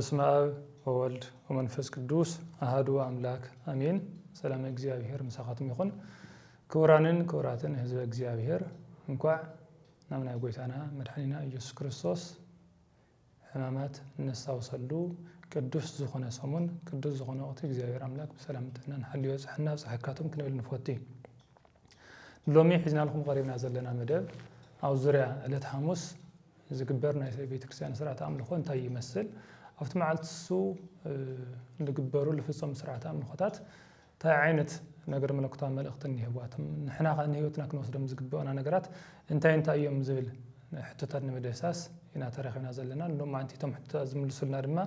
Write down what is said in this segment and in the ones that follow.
በስመ አብ ወወልድ ወመንፈስ ቅዱስ አሐዱ አምላክ አሜን። ሰላም እግዚአብሔር ምሳኻትም ይኹን። ክቡራትን ህዝበ እግዚአብሔር እንኳዕ ናምና ጎይታና መድኃኒና ኢየሱስ ክርስቶስ ሕማማት ነሳውሰሉ ቅዱስ ዝኾነ ሰሙን ቅዱስ ዝኾነ ወቅቲ እግዚአብሔር አምላክ በሰላም ጥናን ሐልዮ ጽሕና ጽሕካቱም ክንብል ንፈቲ ሎሚ ሒዝና ለኩም ቀሪብና ዘለና መደብ አው ዙርያ ዕለት ሐሙስ ዝግበር ናይ ቤተ ክርስቲያን ስርዓት አምልኾ እንታይ ይመስል ኣብቲ መዓልትሱ ዝግበሩ ልፍጾም ስርዓት አምልኾታት ታይ ዓይነት ነገር መለክታዊ መልእኽቲ እንሂቧትም ንሕና ንህይወትና ክንወስዶም ዝግበኡና ነገራት እንታይ እዮም ዝብል ሕቶታት ንምድህሳስ ኢና ተረኺብና ዘለና ሎም ማንቲቶም ሕቶታት ዝምልሱልና ድማ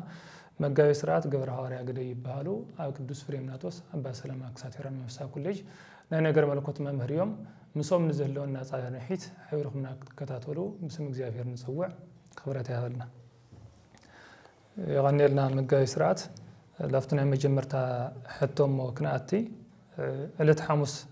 መጋቢ ስርዓት ገብረ ሐዋርያ ግደይ ይበሃሉ ኣብ ቅዱስ ፍሬምናጦስ ኣባ ሰላማ ክሳቴራ መንፈሳዊ ኮሌጅ ናይ ነገር መለኮት መምህር እዮም ምሶም ንዘለውና ጻያነሒት ሕብርኹምና ክትከታተሉ ምስም እግዚአብሔር ንጽውዕ ክብረት ያህልና يغنيلنا مجاي سرعت لفتنا مجمرتا حتم وكناتي قلت حمص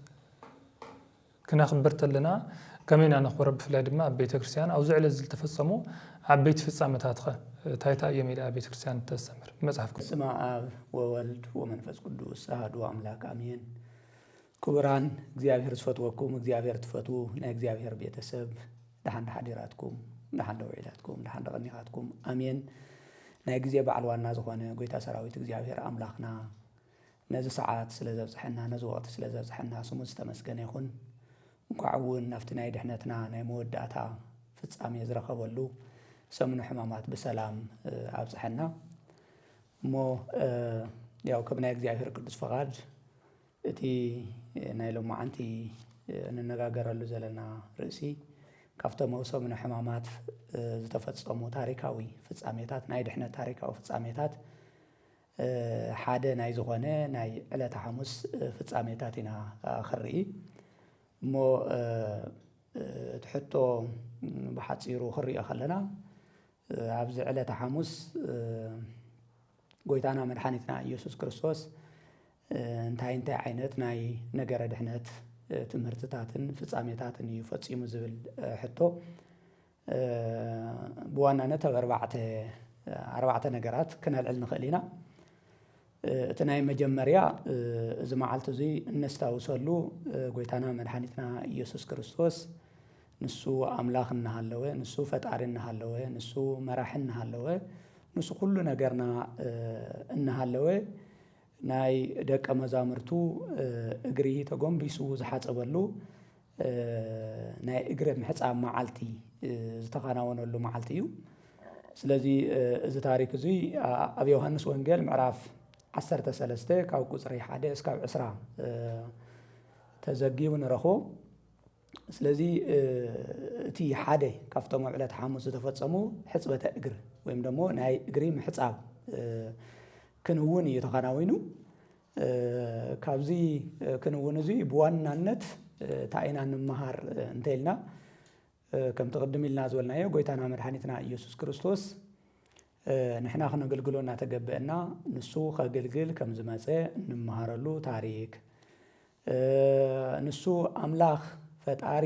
كنا خبرت لنا كمين أنا خرب في العدماء بيت كريستيان أو زعل زل تفصمو عبيت في الصامت هاتخه تايتا يميل بيت كريستيان تستمر مزحفكم اسمع آب وولد ومنفس قدوس أحد وأملاك أمين كبران እግዚአብሔር ስፈትወኩም እግዚአብሔር ትፈቱ ለእግዚአብሔር ቤተሰብ ለሐንድ ሐዲራትኩም ለሐንድ ወዒላትኩም ለሐንድ ቀኒኻትኩም አሜን ናይ ግዜ በዓል ዋና ዝኾነ ጎይታ ሰራዊት እግዚአብሔር አምላኽና ነዚ ሰዓት ስለዘብጽሕና ነዚ ወቅት ስለዘብጽሕና ስሙ ዝተመስገነ ይኹን እንኳዕውን ናፍቲ ናይ ድሕነትና ናይ መወዳእታ ፍጻሜ ዝረኸበሉ ሰሙነ ሕማማት በሰላም ኣብጽሕና እሞ ያው ከም ናይ እግዚአብሔር ቅዱስ ፈቃድ እቲ ናይ ሎማዓንቲ እንነጋገረሉ ዘለና ርእሲ ካፍቶም ሰሙነ ሕማማት ዝተፈጸሙ ታሪካዊ ፍጻሜታት ናይ ድሕነት ታሪካዊ ፍጻሜታት ሓደ ናይ ዝኾነ ናይ ዕለተ ሐሙስ ፍጻሜታት ኢና ክርኢ እሞ ትሕቶ ብሓፂሩ ክሪኦ ከለና ኣብዚ ዕለተ ሐሙስ ጎይታና መድኃኒትና ኢየሱስ ክርስቶስ እንታይ ዓይነት ናይ ነገረ ድሕነት ትምህርትታትን ፍጻሜታትን ይፈጽሙ ዝብል ሕቶ ብዋናነት ኣርባዕተ ነገራት ክነልዕል ንኽእል ኢና እቲ ናይ መጀመርያ እዚ መዓልቲ እዚ እነስታውሰሉ ጎይታና መድኃኒትና ኢየሱስ ክርስቶስ ንሱ ኣምላኽ እናሃለወ ንሱ ፈጣሪ እናሃለወ ንሱ መራሒ እናሃለወ ንሱ ኩሉ ነገርና እናሃለወ ናይ ደቀ መዛሙርቱ እግሪ ተጎንቢሱ ዝሓፀበሉ ናይ እግሪ ምሕፃብ መዓልቲ ዝተኸናወነሉ መዓልቲ እዩ ስለዚ እዚ ታሪክ እዚ ኣብ ዮሐንስ ወንጌል ምዕራፍ 13 ካብ ቁፅሪ 1 እስካብ 20 ተዘጊቡ ንረኽቦ ስለዚ እቲ ሓደ ካብቶም ኣብ ዕለት ሐሙስ ዝተፈጸሙ ሕፅበተ እግሪ ወይም ደሞ ናይ እግሪ ምሕፃብ ክንውን እየተኸናወኑ ካብዚ ክንውን እዚ ብዋናነት ታይና ንምሃር እንተልና ከም ተቀድም ኢልና ዝበልናዮ ጎይታና መድኃኒትና ኢየሱስ ክርስቶስ ንሕና ክነገልግሎና ተገብአና ንሱ ከገልግል ከም ዝመፀ ንምሃረሉ ታሪክ ንሱ አምላኽ ፈጣሪ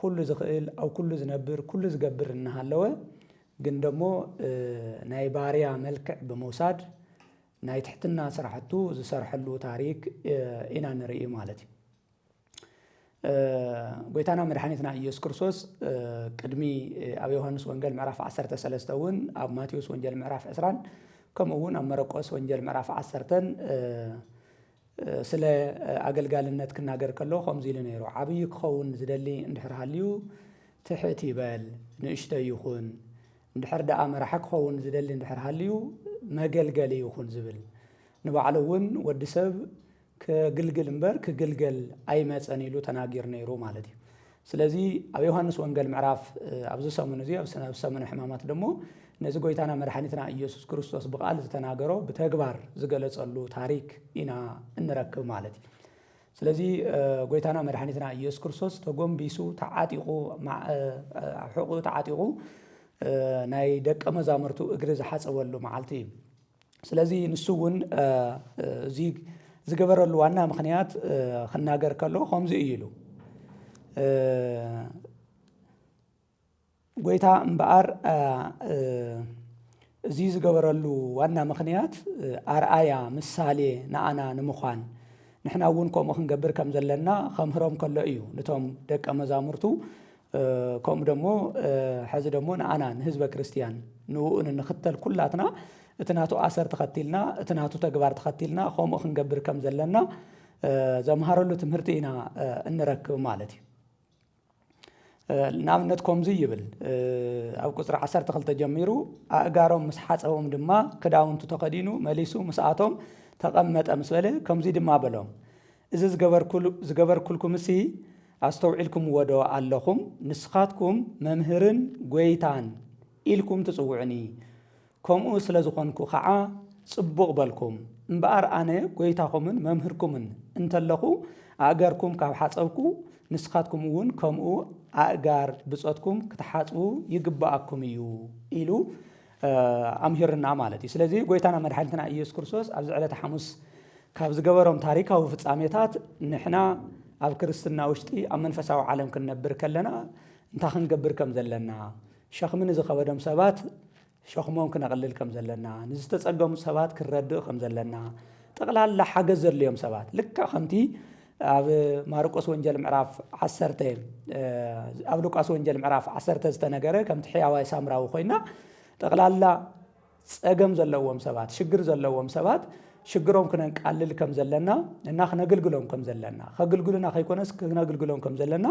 ኩሉ ዝኽእል ኣብ ኩሉ ዝነብር ኩሉ ዝገብር እናሃለወ ግን ደሞ ናይ ባርያ መልክዕ ብምውሳድ ናይ ትሕትና ስራሕቱ ዝሰርሐሉ ታሪክ ኢና ንርኢ ማለት እዩ ጎይታና መድኃኒትና ኢየሱስ ክርስቶስ ቅድሚ ኣብ ዮሐንስ ወንጌል ምዕራፍ 13 እውን ኣብ ማቴዎስ ወንጌል ምዕራፍ 20 ከምኡውን ኣብ መርቆስ ወንጌል ምዕራፍ 10 ስለ ኣገልጋልነት ክናገር ከሎ ከምዚ ኢሉ ነይሩ ዓብይ ክኸውን ዝደሊ እንድሕር ሃልዩ ትሕት ይበል ንእሽተ ይኹን እንድሕር ደኣ መራሒ ክኸውን ዝደሊ እንድሕር ሃልዩ መገልገሊ ይኹን ዝብል ንባዕሉ እውን ወዲ ሰብ ከግልግል እምበር ክግልገል ኣይመፀን ኢሉ ተናጊር ነይሩ ማለት እዩ ስለዚ ኣብ ዮሐንስ ወንጌል ምዕራፍ ኣብዚ ሰሙን እዚ ኣብ ሰሙነ ሕማማት ደሞ ነዚ ጎይታና መድኃኒትና ኢየሱስ ክርስቶስ ብቃል ዝተናገሮ ብተግባር ዝገለጸሉ ታሪክ ኢና እንረክብ ማለት እዩ ስለዚ ጎይታና መድኃኒትና ኢየሱስ ክርስቶስ ተጎንቢሱ ተዓጢቑ ሕቁ ተዓጢቑ ናይ ደቀ መዛሙርቱ እግሪ ዝሓፀበሉ መዓልቲ እዩ ስለዚ ንሱ እውን እዚ ዝገበረሉ ዋና ምክንያት ክናገር ከሎ ከምዚ እዩ ኢሉ ጎይታ እምበኣር እዚ ዝገበረሉ ዋና ምክንያት ኣርኣያ ምሳሌ ንኣና ንምዃን ንሕና እውን ከምኡ ክንገብር ከም ዘለና ከምሕሮም ከሎ እዩ ነቶም ደቀ መዛሙርቱ ከምኡ ደሞ ሕዚ ደሞ ንኣና ንህዝበ ክርስቲያን ንውኡን ንኽተል ኩላትና እቲ ናቱ ኣሰር ተኸቲልና እቲ ናቱ ተግባር ተኸቲልና ከምኡ ክንገብር ከም ዘለና ዘምሃረሉ ትምህርቲ ኢና እንረክብ ማለት እዩ ንኣብነት ከምዚ ይብል ኣብ ቁፅሪ 12 ጀሚሩ ኣእጋሮም ምስ ሓፀቦም ድማ ክዳውንቱ ተኸዲኑ መሊሱ ምስኣቶም ተቐመጠ ምስ በለ ከምዚ ድማ በሎም እዚ ዝገበርኩልኩም እሲ ኣስተውዒልኩም ወዶ ኣለኹም ንስኻትኩም መምህርን ጎይታን ኢልኩም ትጽውዑኒ ከምኡ ስለ ዝኾንኩ ከዓ ጽቡቕ በልኩም እምበኣር ኣነ ጎይታኹምን መምህርኩምን እንተለኹ ኣእጋርኩም ካብ ሓፀብኩ ንስኻትኩም እውን ከምኡ ኣእጋር ብጾትኩም ክትሓጽቡ ይግባኣኩም እዩ ኢሉ ኣምሂርና ማለት እዩ ስለዚ ጎይታና መድሓኒትና ኢየሱስ ክርስቶስ ኣብ ዕለተ ሐሙስ ካብ ዝገበሮም ታሪካዊ ፍጻሜታት ንሕና ኣብ ክርስትና ውሽጢ ኣብ መንፈሳዊ ዓለም ክንነብር ከለና እንታይ ክንገብር ከም ዘለና ሸኽሚ ንዝኸበዶም ሰባት ሸኽሞም ክነቕልል ከም ዘለና ንዝተጸገሙ ሰባት ክንረድእ ከም ዘለና ጠቕላላ ሓገዝ ዘድልዮም ሰባት ልክዕ ከምቲ ኣብ ማርቆስ ወንጌል ምዕራፍ 10 ኣብ ሉቃስ ወንጌል ምዕራፍ 10 ዝተነገረ ከምቲ ሕያዋይ ሳምራዊ ኮይና ጠቕላላ ጸገም ዘለዎም ሰባት ሽግር ዘለዎም ሰባት ሽግሮም ክነንቃልል ከም ዘለና እና ክነግልግሎም ከም ዘለና ከግልግሉና ከይኮነስ ክነግልግሎም ከም ዘለና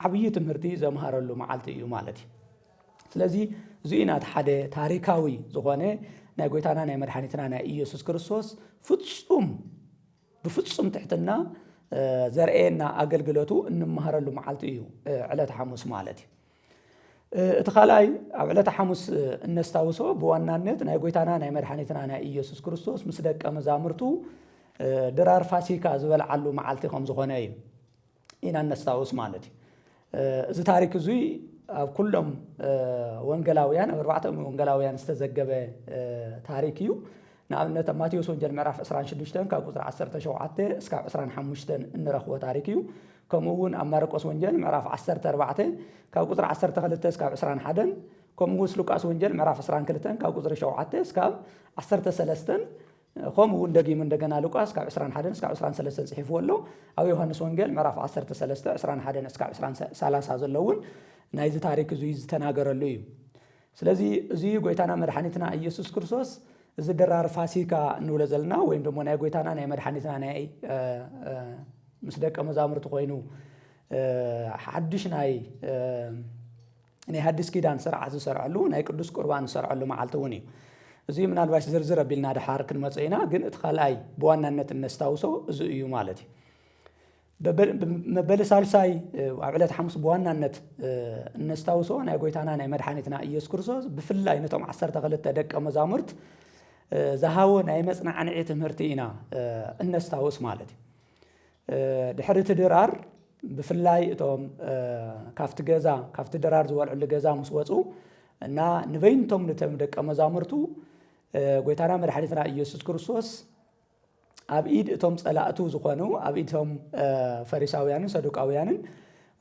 ዓብይ ትምህርቲ ዘምሃረሉ መዓልቲ እዩ ማለት እዩ ስለዚ እዚኡና ሓደ ታሪካዊ ዝኾነ ናይ ጎይታና ናይ መድሓኒትና ናይ ኢየሱስ ክርስቶስ ብፍጹም ትሕትና ዘርኤና ኣገልግሎቱ እንመሃረሉ መዓልቲ እዩ ዕለተ ሐሙስ ማለት እዩ እቲ ካልኣይ ኣብ ዕለተ ሐሙስ እነስታውሶ ብዋናነት ናይ ጎይታና ናይ መድሓኒትና ናይ ኢየሱስ ክርስቶስ ምስ ደቀ መዛሙርቱ ድራር ፋሲካ ዝበልዓሉ መዓልቲ ከም ዝኾነ እዩ ኢና እነስታውስ ማለት እዩ እዚ ታሪክ እዚ ኣብ ኩሎም ወንጌላውያን ኣብ 4 ወንጌላውያን ዝተዘገበ ታሪክ እዩ ንኣብነት ማቴዎስ ወንጌል ምዕራፍ 26 ካብ ቁጥሪ 17 እስካብ 25 እንረኽቦ ታሪክ እዩ ከምኡውን ኣብ ማርቆስ ወንጌል ምዕራፍ 14 ካብ ቁጥሪ 12 እስካብ 21 ከምኡውን ሉቃስ ወንጌል ምዕራፍ 22 ካብ ቁጥሪ 7 እስካብ 13 ከምኡውን ደጊሙ እንደገና ሉቃስ ካብ 21 እስካብ 23 ጽሒፍዎ ኣሎ ኣብ ዮሐንስ ወንጌል ምዕራፍ 13 21 እስካብ 30 ዘለውን ናይዚ ታሪክ እዚ ዝተናገረሉ እዩ ስለዚ እዚ ጎይታና መድሓኒትና ኢየሱስ ክርስቶስ እዚ ድራር ፋሲካ እንብሎ ዘለና ወይም ደግሞ ናይ ጎይታና ናይ መድሓኒትና ናይ ምስ ደቀ መዛሙርቱ ኮይኑ ሓድሽ ናይ ሓድሽ ኪዳን ስርዓት ዝሰርዐሉ ናይ ቅዱስ ቁርባን ዝሰርዐሉ መዓልቲ እውን እዩ እዚ ምናልባሽ ዝርዝር ኣቢልና ድሓር ክንመጽ ኢና ግን እቲ ካልኣይ ብዋናነት እነስታውሶ እዚ እዩ ማለት እዩ መበል ሳልሳይ ኣብ ዕለተ ሐሙስ ብዋናነት እነስታውሶ ናይ ጎይታና ናይ መድሓኒትና ኢየሱስ ክርስቶስ ብፍላይ ነቶም 12 ደቀ መዛሙርት ዝሃቦ ናይ መጽናዕንዒ ትምህርቲ ኢና እነስታውስ ማለት እዩ ድሕሪ እቲ ድራር ብፍላይ እቶም ካብቲ ድራር ዝበልዑሉ ገዛ ምስ ወፁ እና ንበይንቶም ነቶም ደቀ መዛሙርቱ ጎይታና መድሓኒትና ኢየሱስ ክርስቶስ ኣብ ኢድ እቶም ጸላእቱ ዝኾኑ ኣብ ኢድ እቶም ፈሪሳውያንን ሰዱቃውያንን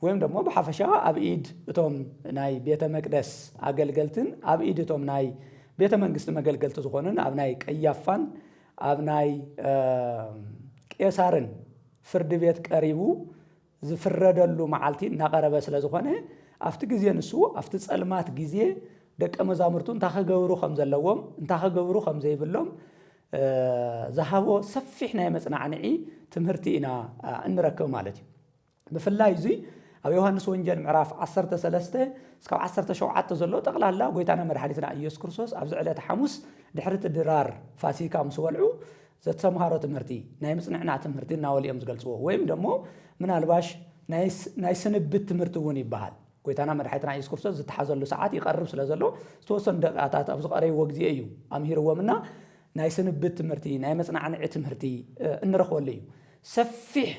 ወይም ደግሞ ብሓፈሻ ኣብ ኢድ እቶም ናይ ቤተ መቅደስ ኣገልገልትን ኣብ ኢድ እቶም ናይ ቤተ መንግስቲ መገልገልቲ ዝኾኑን ኣብ ናይ ቀያፋን ኣብ ናይ ቄሳርን ፍርዲ ቤት ቀሪቡ ዝፍረደሉ መዓልቲ እናቐረበ ስለ ዝኾነ ኣብቲ ግዜ ንሱ ኣብቲ ጸልማት ግዜ ደቀ መዛሙርቱ እንታይ ክገብሩ ከም ዘለዎም እንታይ ክገብሩ ከም ዘይብሎም ዝሃቦ ሰፊሕ ናይ መጽናዕንዒ ትምህርቲ ኢና እንረክብ ማለት እዩ ብፍላይ እዚ ኣብ ዮሐንስ ወንጌል ምዕራፍ 13 እስካብ 17 ዘሎ ጠቕላላ ጎይታና መድሓኒትና ኢየሱስ ክርስቶስ ኣብ ዕለተ ሐሙስ ድሕሪ እቲ ድራር ፋሲካ ምስ በልዑ ዘተምሃሮ ትምህርቲ ናይ ምጽንዕና ትምህርቲ እናወሊኦም ዝገልጽዎ ወይም ደሞ ምናልባሽ ናይ ስንብት ትምህርቲ እውን ይበሃል ጎይታና መድሓኒትና ኢየሱስ ክርስቶስ ዝተሓዘሉ ሰዓት ይቐርብ ስለ ዘሎ ዝተወሰኑ ደቂቃታት ኣብ ዝቐረብዎ ግዜ እዩ ኣምሂርዎምና ናይ ስንብት ትምህርቲ ናይ መጽናዕንዒ ትምህርቲ እንረኽበሉ እዩ ሰፊሕ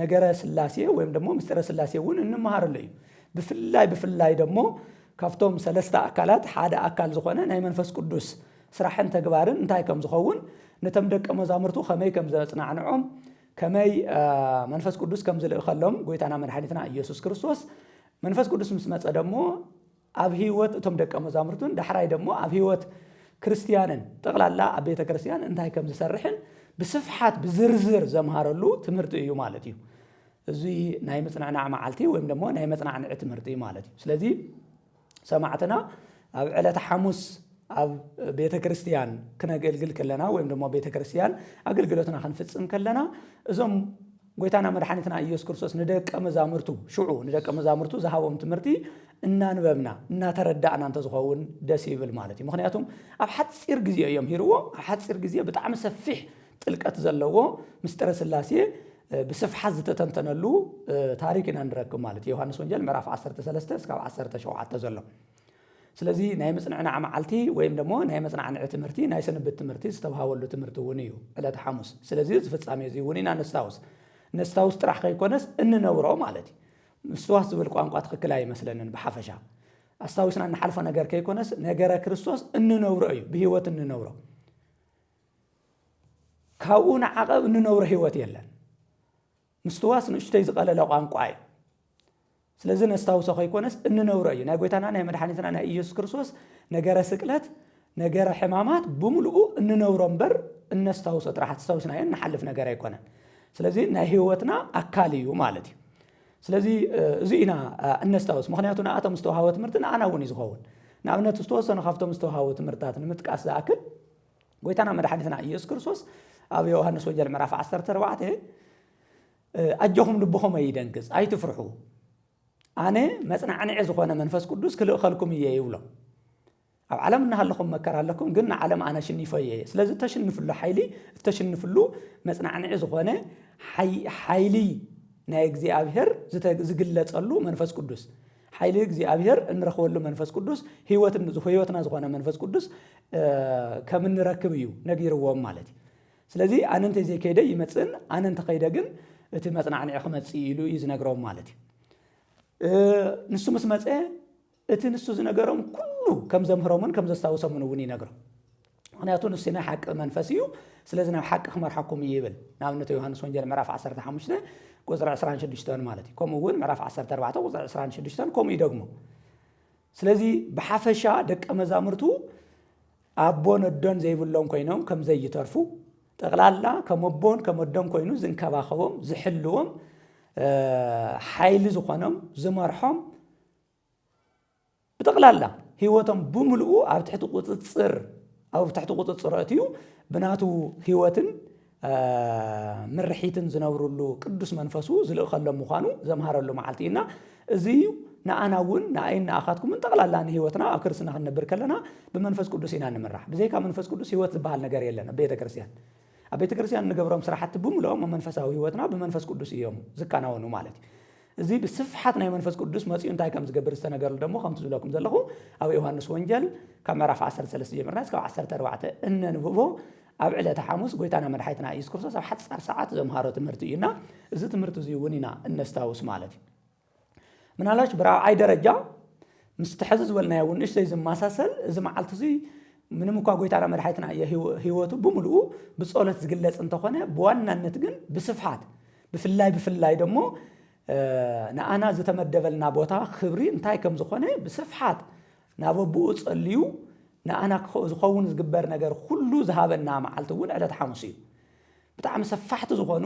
ነገረ ስላሴ ወይም ደግሞ ምስጢረ ስላሴ እውን እንመሃረሉ እዩ ብፍላይ ደግሞ ካብቶም ሰለስተ ኣካላት ሓደ ኣካል ዝኾነ ናይ መንፈስ ቅዱስ ስራሕን ተግባርን እንታይ ከም ዝኸውን ነቶም ደቀ መዛሙርቱ ከመይ ከም ዘጽናዕንዖም ከመይ መንፈስ ቅዱስ ከም ዝልእኸሎም ጎይታና መድሓኒትና ኢየሱስ ክርስቶስ መንፈስ ቅዱስ ምስ መጸ ደግሞ ኣብ ህይወት እቶም ደቀ መዛሙርቱን ዳሕራይ ደሞ ኣብ ህይወት ክርስቲያንን ጠቕላላ ኣብ ቤተ ክርስቲያን እንታይ ከም ዝሰርሕን ብስፍሓት ብዝርዝር ዘምሃረሉ ትምህርቲ እዩ ማለት እዩ። እዚ ናይ መጽናዕናዕ መዓልቲ ወይም ደሞ ናይ መጽናዕናዕ ትምህርቲ ማለት እዩ። ስለዚ ሰማዕትና ኣብ ዕለተ ሐሙስ ኣብ ቤተ ክርስቲያን ክነገልግል ከለና ወይም ደሞ ቤተ ክርስቲያን ኣገልግሎትና ክንፍጽም ከለና እዞም ጎይታና መድኃኒትና ኢየሱስ ክርስቶስ ንደቀ መዛሙርቱ ሽዑ ንደቀ መዛሙርቱ ዝሃቦም ትምህርቲ እናንበብና እናተረዳእና እንተዝኸውን ደስ ይብል ማለት እዩ። ምክንያቱም ኣብ ሓፂር ግዜ እዮም ሂርዎ ኣብ ሓፂር ግዜ ብጣዕሚ ሰፊሕ ጥልቀት ዘለዎ ምስጢረ ሥላሴ ብስፍሓት ዝተተንተነሉ ታሪክ ኢና ንረክብ ማለት እዩ። ዮሐንስ ወንጌል ምዕራፍ 13 እስካብ 17 ዘሎ። ስለዚ ናይ መጽናዕናዕ መዓልቲ ወይም ደሞ ናይ መጽናዕናዕ ትምህርቲ ናይ ሰንበት ትምህርቲ ዝተባሃወሉ ትምህርቲ እውን እዩ ዕለተ ሐሙስ። ስለዚ ዝፍጻሜ እዚ እውን ኢና ነስታውስ ጥራሕ ከይኮነስ እንነብሮ ማለት እዩ። ምስትዋስ ዝብል ቋንቋ ትክክል ኣይመስለንን ብሓፈሻ ኣስታዊስና ንሓልፎ ነገር ከይኮነስ ነገረ ክርስቶስ እንነብሮ እዩ ብህይወት እንነብሮ ካብኡ ንዓቐብ እንነብሮ ህይወት የለን። ምስትዋስ ንእሽተይ ዝቐለለ ቋንቋ እዩ። ስለዚ ነስታውሶ ከይኮነስ እንነብሮ እዩ ናይ ጎይታና ናይ መድኃኒትና ናይ ኢየሱስ ክርስቶስ ነገረ ስቅለት ነገረ ሕማማት ብምልኡ እንነብሮ እምበር እነስታውሶ ጥራሕ ኣስታውስናዮ ንሓልፍ ነገር ኣይኮነን። ስለዚ ናይ ህይወትና ኣካል እዩ ማለት እዩ። ስለዚ እዚ ኢና እነስታውስ ምክንያቱ ንኣቶም ዝተዋሃበ ትምህርቲ ንኣና እውን እዩ ዝኸውን። ንኣብነት ዝተወሰኑ ካብቶም ዝተዋሃበ ትምህርትታት ንምጥቃስ ዝኣክል ጎይታና መድኃኒትና ኢየሱስ ክርስቶስ ኣብ ዮሐንስ ወንጌል ምዕራፍ 14 ኣጆኹም ልብኹም ኣይደንግጽ ኣይትፍርሑ ኣነ መጽናዕንዒ ዝኾነ መንፈስ ቅዱስ ክልእኸልኩም እየ ይብሎ። ኣብ ዓለም እናሃለኹም መከራ ኣለኩም ግን ንዓለም ኣነ ሽኒፈ እየ። ስለዚ እተሽንፍሉ ሓይሊ እተሽንፍሉ መጽናዕንዒ ዝኾነ ሓይሊ ናይ እግዚኣብሔር ዝግለጸሉ መንፈስ ቅዱስ ሓይሊ እግዚኣብሔር እንረኽበሉ መንፈስ ቅዱስ ህይወትና ዝኾነ መንፈስ ቅዱስ ከም እንረክብ እዩ ነጊርዎም ማለት እዩ። ስለዚ ኣነ እንተዘይከይደ ይመጽእን ኣነ እንተኸይደ ግን እቲ መጽናዕንዒ ክመጽእ ኢሉ እዩ ዝነግሮም ማለት እዩ። ንሱ ምስ መጽአ እቲ ንሱ ዝነገሮም ኩሉ ከም ዘምህሮምን ከም ዘስታውሶምን እውን ይነግሮም። ምክንያቱ ንሱ ናይ ሓቂ መንፈስ እዩ። ስለዚ ናብ ሓቂ ክመርሐኩም ይብል ንኣብነት ዮሐንስ ወንጌል ምዕራፍ 15 ቁፅሪ 26 ማለት እዩ። ከምኡ እውን ምዕራፍ 14 ቁፅሪ 26 ከምኡ ይደግሞ። ስለዚ ብሓፈሻ ደቀ መዛሙርቱ ኣቦን ኣዶን ዘይብሎም ኮይኖም ከም ዘይተርፉ ጠቕላላ ከም ኣቦን ከም ኣዶን ኮይኑ ዝንከባኸቦም ዝሕልዎም ሓይሊ ዝኾኖም ዝመርሖም ብጠቕላላ ህይወቶም ብምልኡ ኣብ ትሕቲ ቁፅፅር ኣትዩ ብናቱ ህይወትን ምርሒትን ዝነብሩሉ ቅዱስ መንፈሱ ዝልእኸሎም ምዃኑ ዘምሃረሉ መዓልቲ ኢና። እዚ ንኣና እውን ንኣይን ንኣኻትኩምን ጠቕላላ ንህይወትና ኣብ ክርስትና ክንነብር ከለና ብመንፈስ ቅዱስ ኢና ንምራሕ። ብዘይካ መንፈስ ቅዱስ ህይወት ዝበሃል ነገር የለን። ኣብ ቤተ ክርስቲያን ንገብሮም ስራሕቲ ብምልኦም መንፈሳዊ ህይወትና ብመንፈስ ቅዱስ እዮም ዝከናወኑ ማለት እዩ። እዚ ብስፍሓት ናይ መንፈስ ቅዱስ መጽኡ እንታይ ከም ዝገብር ዝተነገረሉ ደሞ ከምቲ ዝብለኩም ዘለኹ ኣብ ዮሐንስ ወንጌል ካብ ምዕራፍ 13 ጀምርና እስካብ 14 እነንብቦ ኣብ ዕለተ ሐሙስ ጎይታና መድኃኒትና ኢየሱስ ክርስቶስ ኣብ ሓጻር ሰዓት ዘምሃሮ ትምህርቲ እዩና እዚ ትምህርቲ እዚ እውን ኢና እነስታውስ ማለት እዩ። ምናልባሽ ብራብዓይ ደረጃ ምስ ትሕዚ ዝበልናዮ እውን ንእሽተይ ዝመሳሰል እዚ መዓልቲ እዚ ምንም እኳ ጎይታና መድኃኒትና ህይወቱ ብምልኡ ብጸሎት ዝግለጽ እንተኾነ ብዋናነት ግን ብስፍሓት ብፍላይ ደሞ ንኣና ዝተመደበልና ቦታ ክብሪ እንታይ ከም ዝኾነ ብስፍሓት ናብ ኣቦኡ ጸልዩ ንኣና ዝኸውን ዝግበር ነገር ኩሉ ዝሃበና መዓልቲ እውን ዕለተ ሐሙስ እዩ። ብጣዕሚ ሰፋሕቲ ዝኾኑ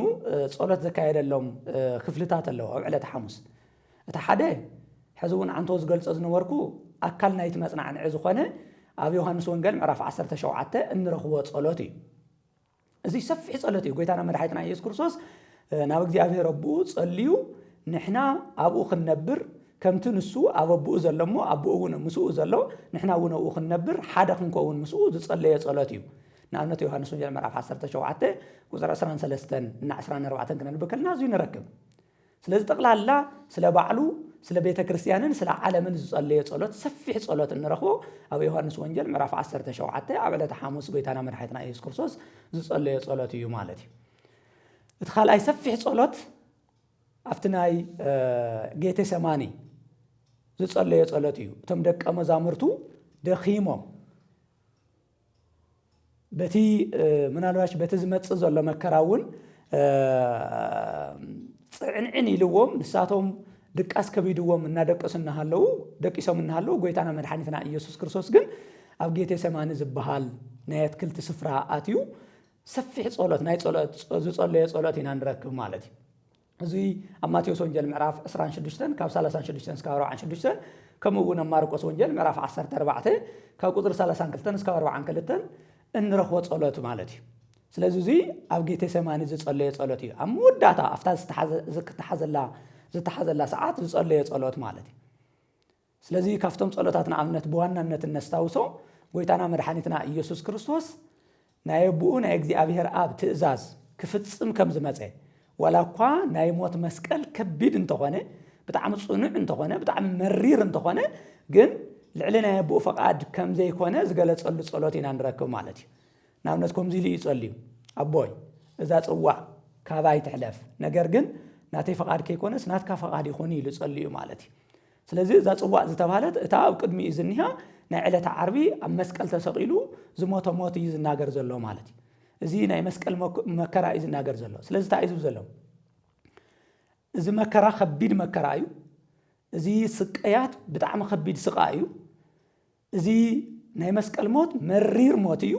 ጸሎት ዘካየደሎም ክፍልታት ኣለዎ ኣብ ዕለተ ሐሙስ። እቲ ሓደ ሕዚ እውን ዓንቶ ዝገልጾ ዝነበርኩ ኣካል ናይቲ መጽናዕንዒ ዝኾነ ኣብ ዮሐንስ ወንጌል ምዕራፍ 17 እንረኽቦ ጸሎት እዩ። እዚ ሰፊሕ ጸሎት እዩ። ጎይታና መድኃኒትና ኢየሱስ ክርስቶስ ናብ እግዚኣብሔር ኣቦኡ ጸልዩ ንሕና ኣብኡ ክንነብር ከምቲ ንሱ ኣብ ኣቦኡ ዘሎ እሞ ኣቦኡ እውን ምስኡ ዘሎ ንሕና እውን ኣብኡ ክንነብር ሓደ ክንከውን ምስኡ ዝጸለየ ጸሎት እዩ። ንኣብነት ዮሐንስ ወንጌል ምዕራፍ 17 ቁፅሪ 23 እና 24 ክነንብብ ከለና እዙ ንረክብ። ስለዚ ጠቕላላ ስለ ባዕሉ ስለ ቤተ ክርስቲያንን ስለ ዓለምን ዝጸለየ ጸሎት ሰፊሕ ጸሎት እንረኽቦ ኣብ ዮሐንስ ወንጌል ምዕራፍ 17 ኣብ ዕለተ ሐሙስ ጎይታና መድኃኒትና ኢየሱስ ክርስቶስ ዝጸለየ ጸሎት እዩ ማለት እዩ። እቲ ካልኣይ ሰፊሕ ጸሎት ኣብቲ ናይ ጌቴሰማኒ ዝጸለየ ጸሎት እዩ። እቶም ደቀ መዛሙርቱ ደኺሞም በቲ ምናልባሽ በቲ ዝመጽእ ዘሎ መከራ እውን ጽዕንዕን ኢልዎም ንሳቶም ድቃስ ከቢድዎም እናደቀስና ሃለው ደቂሶምና ሃለው ጎይታና መድኃኒትና ኢየሱስ ክርስቶስ ግን ኣብ ጌቴሰማኒ ዝበሃል ናይ ኣትክልቲ ስፍራ ኣትዩ ሰፊሕ ጸሎት ናይ ጸሎት ዝጸለየ ጸሎት ኢና ንረክብ ማለት እዩ እዚ ኣብ ማቴዎስ ወንጌል ምዕራፍ 26 ካብ 36 እስከ 46 ከምኡ እውን ኣብ ማርቆስ ወንጌል ምዕራፍ 14 ካብ ቁጥሪ 32 እስከ 42 እንረኽቦ ጸሎት ማለት እዩ ስለዚ እዚ ኣብ ጌቴሰማኒ ዝጸለየ ጸሎት እዩ ኣብ መወዳእታ ኣፍታ ዝተሓዘላ ሰዓት ዝጸለየ ጸሎት ማለት እዩ ስለዚ ካብቶም ጸሎታትና ኣብነት በዋናነት እነስታውሶ ጎይታና መድኃኒትና ኢየሱስ ክርስቶስ ናይ ኣቡኡ ናይ እግዚአብሔር ኣብ ትእዛዝ ክፍጽም ከም ዝመጸ ወላ እኳ ናይ ሞት መስቀል ከቢድ እንተኾነ ብጣዕሚ ጽኑዕ እንተኾነ ብጣዕሚ መሪር እንተኾነ ግን ልዕሊ ናይ ኣቡኡ ፈቃድ ከም ዘይኮነ ዝገለጸሉ ጸሎት ኢና ንረክብ ማለት እዩ ናብነት ከምዚ ኢሉ ይጸልዩ ኣቦይ እዛ ጽዋዕ ካባይ ትሕለፍ ነገር ግን ናተይ ፈቃድ ከይኮነስ ናትካ ፈቃድ ይኹን ኢሉ ጸልዩ ማለት እዩ ስለዚ እዛ ጽዋዕ ዝተባሃለት እታ ኣብ ቅድሚ ዝኒሃ ናይ ዕለተ ዓርቢ ኣብ መስቀል ተሰቂሉ ዝሞተ ሞት እዩ ዝናገር ዘሎ ማለት እዩ እዚ ናይ መስቀል መከራ እዩ ዝናገር ዘሎ ስለዚ እንታይ እዩ ዘሎ እዚ መከራ ከቢድ መከራ እዩ እዚ ስቃያት ብጣዕሚ ከቢድ ስቃ እዩ እዚ ናይ መስቀል ሞት መሪር ሞት እዩ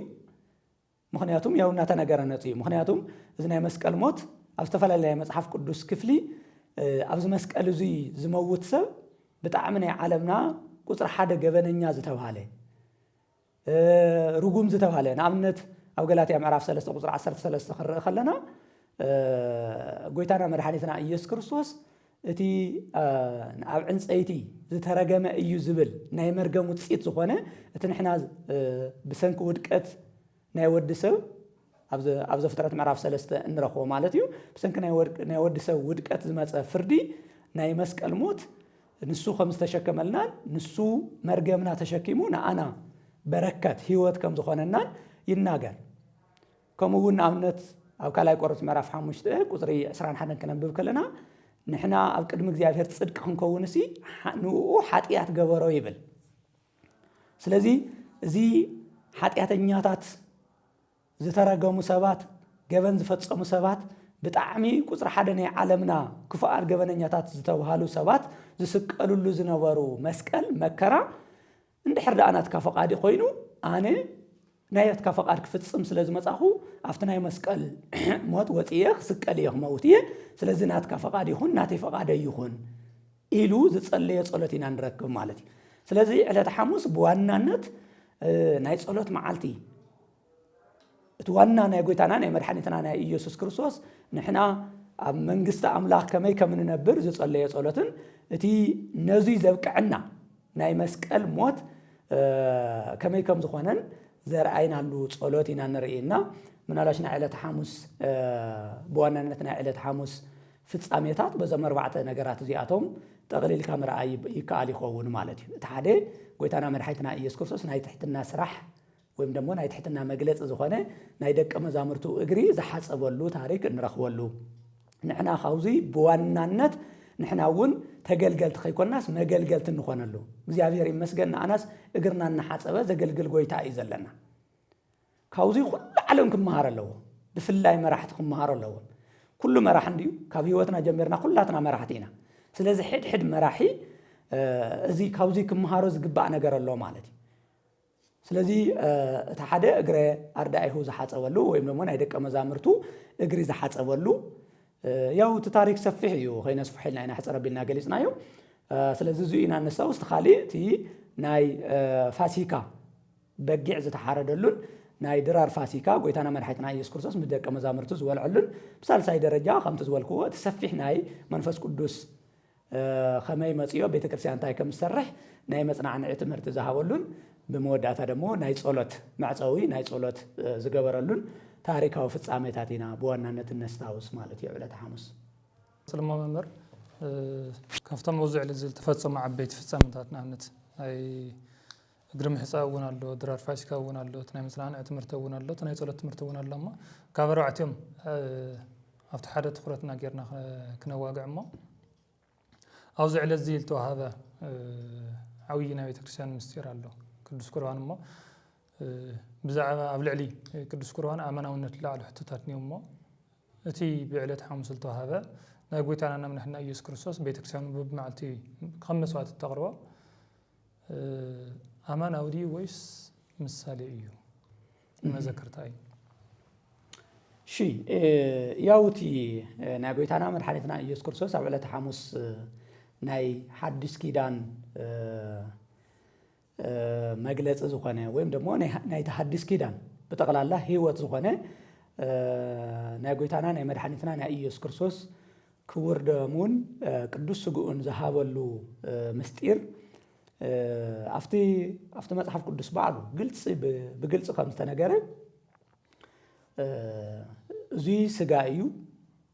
ምክንያቱም ያው እናተነገረነት እዩ ምክንያቱም እዚ ናይ መስቀል ሞት ኣብ ዝተፈላለዩ መጽሓፍ ቅዱስ ክፍሊ ኣብዚ መስቀል እዚ ዝመውት ሰብ ብጣዕሚ ናይ ዓለምና ቁጥሪ ሓደ ገበነኛ ዝተባሃለ ርጉም ዝተባሃለ ንኣብነት ኣብ ገላትያ ምዕራፍ 3 ቁጥሪ 13 ክርእ ከለና ጎይታና መድኃኒትና ኢየሱስ ክርስቶስ እቲ ኣብ ዕንፀይቲ ዝተረገመ እዩ ዝብል ናይ መርገም ውጽኢት ዝኾነ እቲ ንሕና ብሰንኪ ውድቀት ናይ ወዲ ሰብ ኣብ ዘፍጥረት ምዕራፍ 3 እንረኽቦ ማለት እዩ ብሰንኪ ናይ ወዲ ሰብ ውድቀት ዝመጸ ፍርዲ ናይ መስቀል ሞት ንሱ ከም ዝተሸከመልና ንሱ መርገምና ተሸኪሙ ንኣና በረከት ህይወት ከም ዝኾነና ይናገር ከምኡውን ንኣብነት ኣብ ካልኣይ ቆሮንቶስ ምዕራፍ 5 ቁጥሪ 21 ከነብብ ከለና ንሕና ኣብ ቅድሚ እግዚአብሔር ጽድቅ ክንከውንሲ ንኡ ኃጢአት ገበሮ ይብል ስለዚ እዚ ኃጢአተኛታት ዝተረገሙ ሰባት ገበን ዝፈጸሙ ሰባት ብጣዕሚ ቁጥሪ ሓደ ናይ ዓለምና ክፉኣት ገበነኛታት ዝተባሃሉ ሰባት ዝስቀሉሉ ዝነበሩ መስቀል መከራ እንድሕር ደኣ ናትካ ፈቃዲ ኮይኑ ኣነ ናይትካ ፈቃድ ክፍጽም ስለ ዝመጻኹ ኣብቲ ናይ መስቀል ሞት ወጽየ ክስቀል እየ ክመውት እየ ስለዚ ናትካ ፈቃድ ይኹን ናተይ ፈቃደ ይኹን ኢሉ ዝጸለየ ጸሎት ኢና ንረክብ ማለት እዩ ስለዚ ዕለተ ሐሙስ ብዋናነት ናይ ጸሎት መዓልቲ እቲ ዋና ናይ ጎይታና ናይ መድኃኒትና ናይ ኢየሱስ ክርስቶስ ንሕና ኣብ መንግስቲ ኣምላኽ ከመይ ከም ንነብር ዝጸለየ ጸሎትን እቲ ነዙይ ዘብቅዕና ናይ መስቀል ሞት ከመይ ከም ዝኾነን ዘርአይናሉ ጸሎት ኢና ንርኢና ምናልባሽ ናይ ዕለተ ሐሙስ ብዋናነት ናይ ዕለተ ሐሙስ ፍጻሜታት በዞም 4 ነገራት እዚኣቶም ጠቕሊልካ ምርኣይ ይከኣል ይኸውን ማለት እዩ እቲ ሓደ ጎይታና መድኃኒትና ኢየሱስ ክርስቶስ ናይ ትሕትና ስራሕ ወይም ደግሞ ናይ ትሕትና መግለጽ ዝኾነ ናይ ደቀ መዛሙርቱ እግሪ ዝሓጸበሉ ታሪክ እንረኽበሉ ንሕና ካብዚ ብዋናነት ንሕና እውን ተገልገልቲ ከይኮናስ መገልገልቲ እንኾነሉ እግዚአብሔር ይመስገን ንኣናስ እግርና እናሓጸበ ዘገልግል ጎይታ እዩ ዘለና ካብዚ ኩሉ ዓለም ክመሃር ኣለዎ ብፍላይ መራሕቲ ክመሃር ኣለዎ ኩሉ መራሕ እንድዩ ካብ ህይወትና ጀሚርና ኩላትና መራሕቲ ኢና ስለዚ ሕድሕድ መራሒ እዚ ካብዚ ክመሃሮ ዝግባእ ነገር ኣሎ ማለት እዩ ስለዚ እቲ ሓደ እግረ ኣርዳኢሁ ዝሓጸበሉ ወይም ደግሞ ናይ ደቀ መዛሙርቱ እግሪ ዝሓጸበሉ ያው እቲ ታሪክ ሰፊሕ እዩ ከይነስፍሕ ኢልና ኢና ሕፀር ኣቢልና ገሊጽናዮ ስለዚ እዚ ኢና ነሳውስ ተኻሊእ እቲ ናይ ፋሲካ በጊዕ ዝተሓረደሉን ናይ ድራር ፋሲካ ጎይታና መድኃኒትና ኢየሱስ ክርስቶስ ምስ ደቀ መዛሙርቱ ዝበልዐሉን ብሳልሳይ ደረጃ ከምቲ ዝበልክዎ እቲ ሰፊሕ ናይ መንፈስ ቅዱስ ከመይ መጽዮ ቤተክርስትያን እንታይ ከም ዝሰርሕ ናይ መጽናዕንዒ ትምህርቲ ዝሃበሉን ብመወዳእታ ደግሞ ናይ ጸሎት መዕፀዊ ናይ ጸሎት ዝገበረሉን ታሪካዊ ፍጻሜታት ኢና ብዋናነት እነስታውስ ማለት እዩ ዕለተ ሐሙስ ሰለማ መምህር ካብቶም ኣብዚ ዕለት ዝተፈጸሙ ዓበይቲ ፍጻሜታት ንኣብነት ናይ እግሪ ምሕፃብ እውን ኣሎ ድራር ፋሲካ እውን ኣሎ ናይ መጽናዕንዒ ትምህርቲ እውን ኣሎ ናይ ጸሎት ትምህርቲ እውን ኣሎ እሞ ካብ ኣርባዕቲኦም ኣብቲ ሓደ ትኩረትና ጌርና ክነዋግዕ እሞ ኣብዚ ዕለት እዚ ዝተዋሃበ ዓብዪ ናይ ቤተክርስትያን ምስጢር ኣሎ ቅዱስ ቁርባን እሞ ብዛዕባ ኣብ ልዕሊ ቅዱስ ቁርባን ኣመናውነት ዝለዓሉ ሕቶታት እኒኦም እሞ እቲ ብዕለት ሐሙስ ዝተዋሃበ ناقويتانا نمنحنا يسوع كريستوس بيتكسيانو بمعلتي خمس وقت التقروى أمان أودي ويس مثالي إيو ما ذكرتاي شي ياوتي ناقويتانا مدحنيتنا يسوع كريستوس على تحمس ناي حدث كيدان مجلس زخانة ويم دمو ناي تحدث كيدان بتقال الله هيوت زخانة ناقويتانا ناي مدحنيتنا ناي يسوع كريستوس كور دمون قدوس سجون زهابلو مستير أفتي متحف قدوس بعضه بقلص خمسة نجارة زي سجايو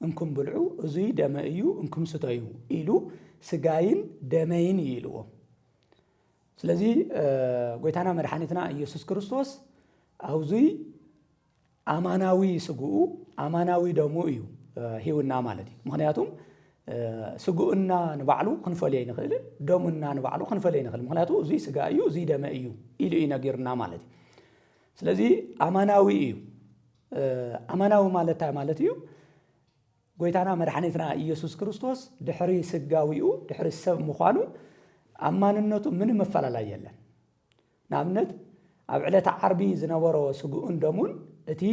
إنكم بلعو زي دمائيو إنكم ستايو إلو سجاين دمين إلو سلزي قويتانا مرحانتنا يسوع كريستوس أو زي أماناوي سجو أماناوي دمويو هيونا مالتي مخنياتهم سجونا نبعلو خنفلي نخيل دمنا نبعلو خنفلي نخيل مخنياتو زي سجايو زي دمائيو إلو ينجرنا مالتي سلزي أماناوي أماناوي مالتيو قويتانا مرحانتنا يسوع كريستوس دحري سجاويو دحري السب مخانو أماننتو من مفعل لا يلا نعمت أبعلة عربي زنورو سجون دمون أتي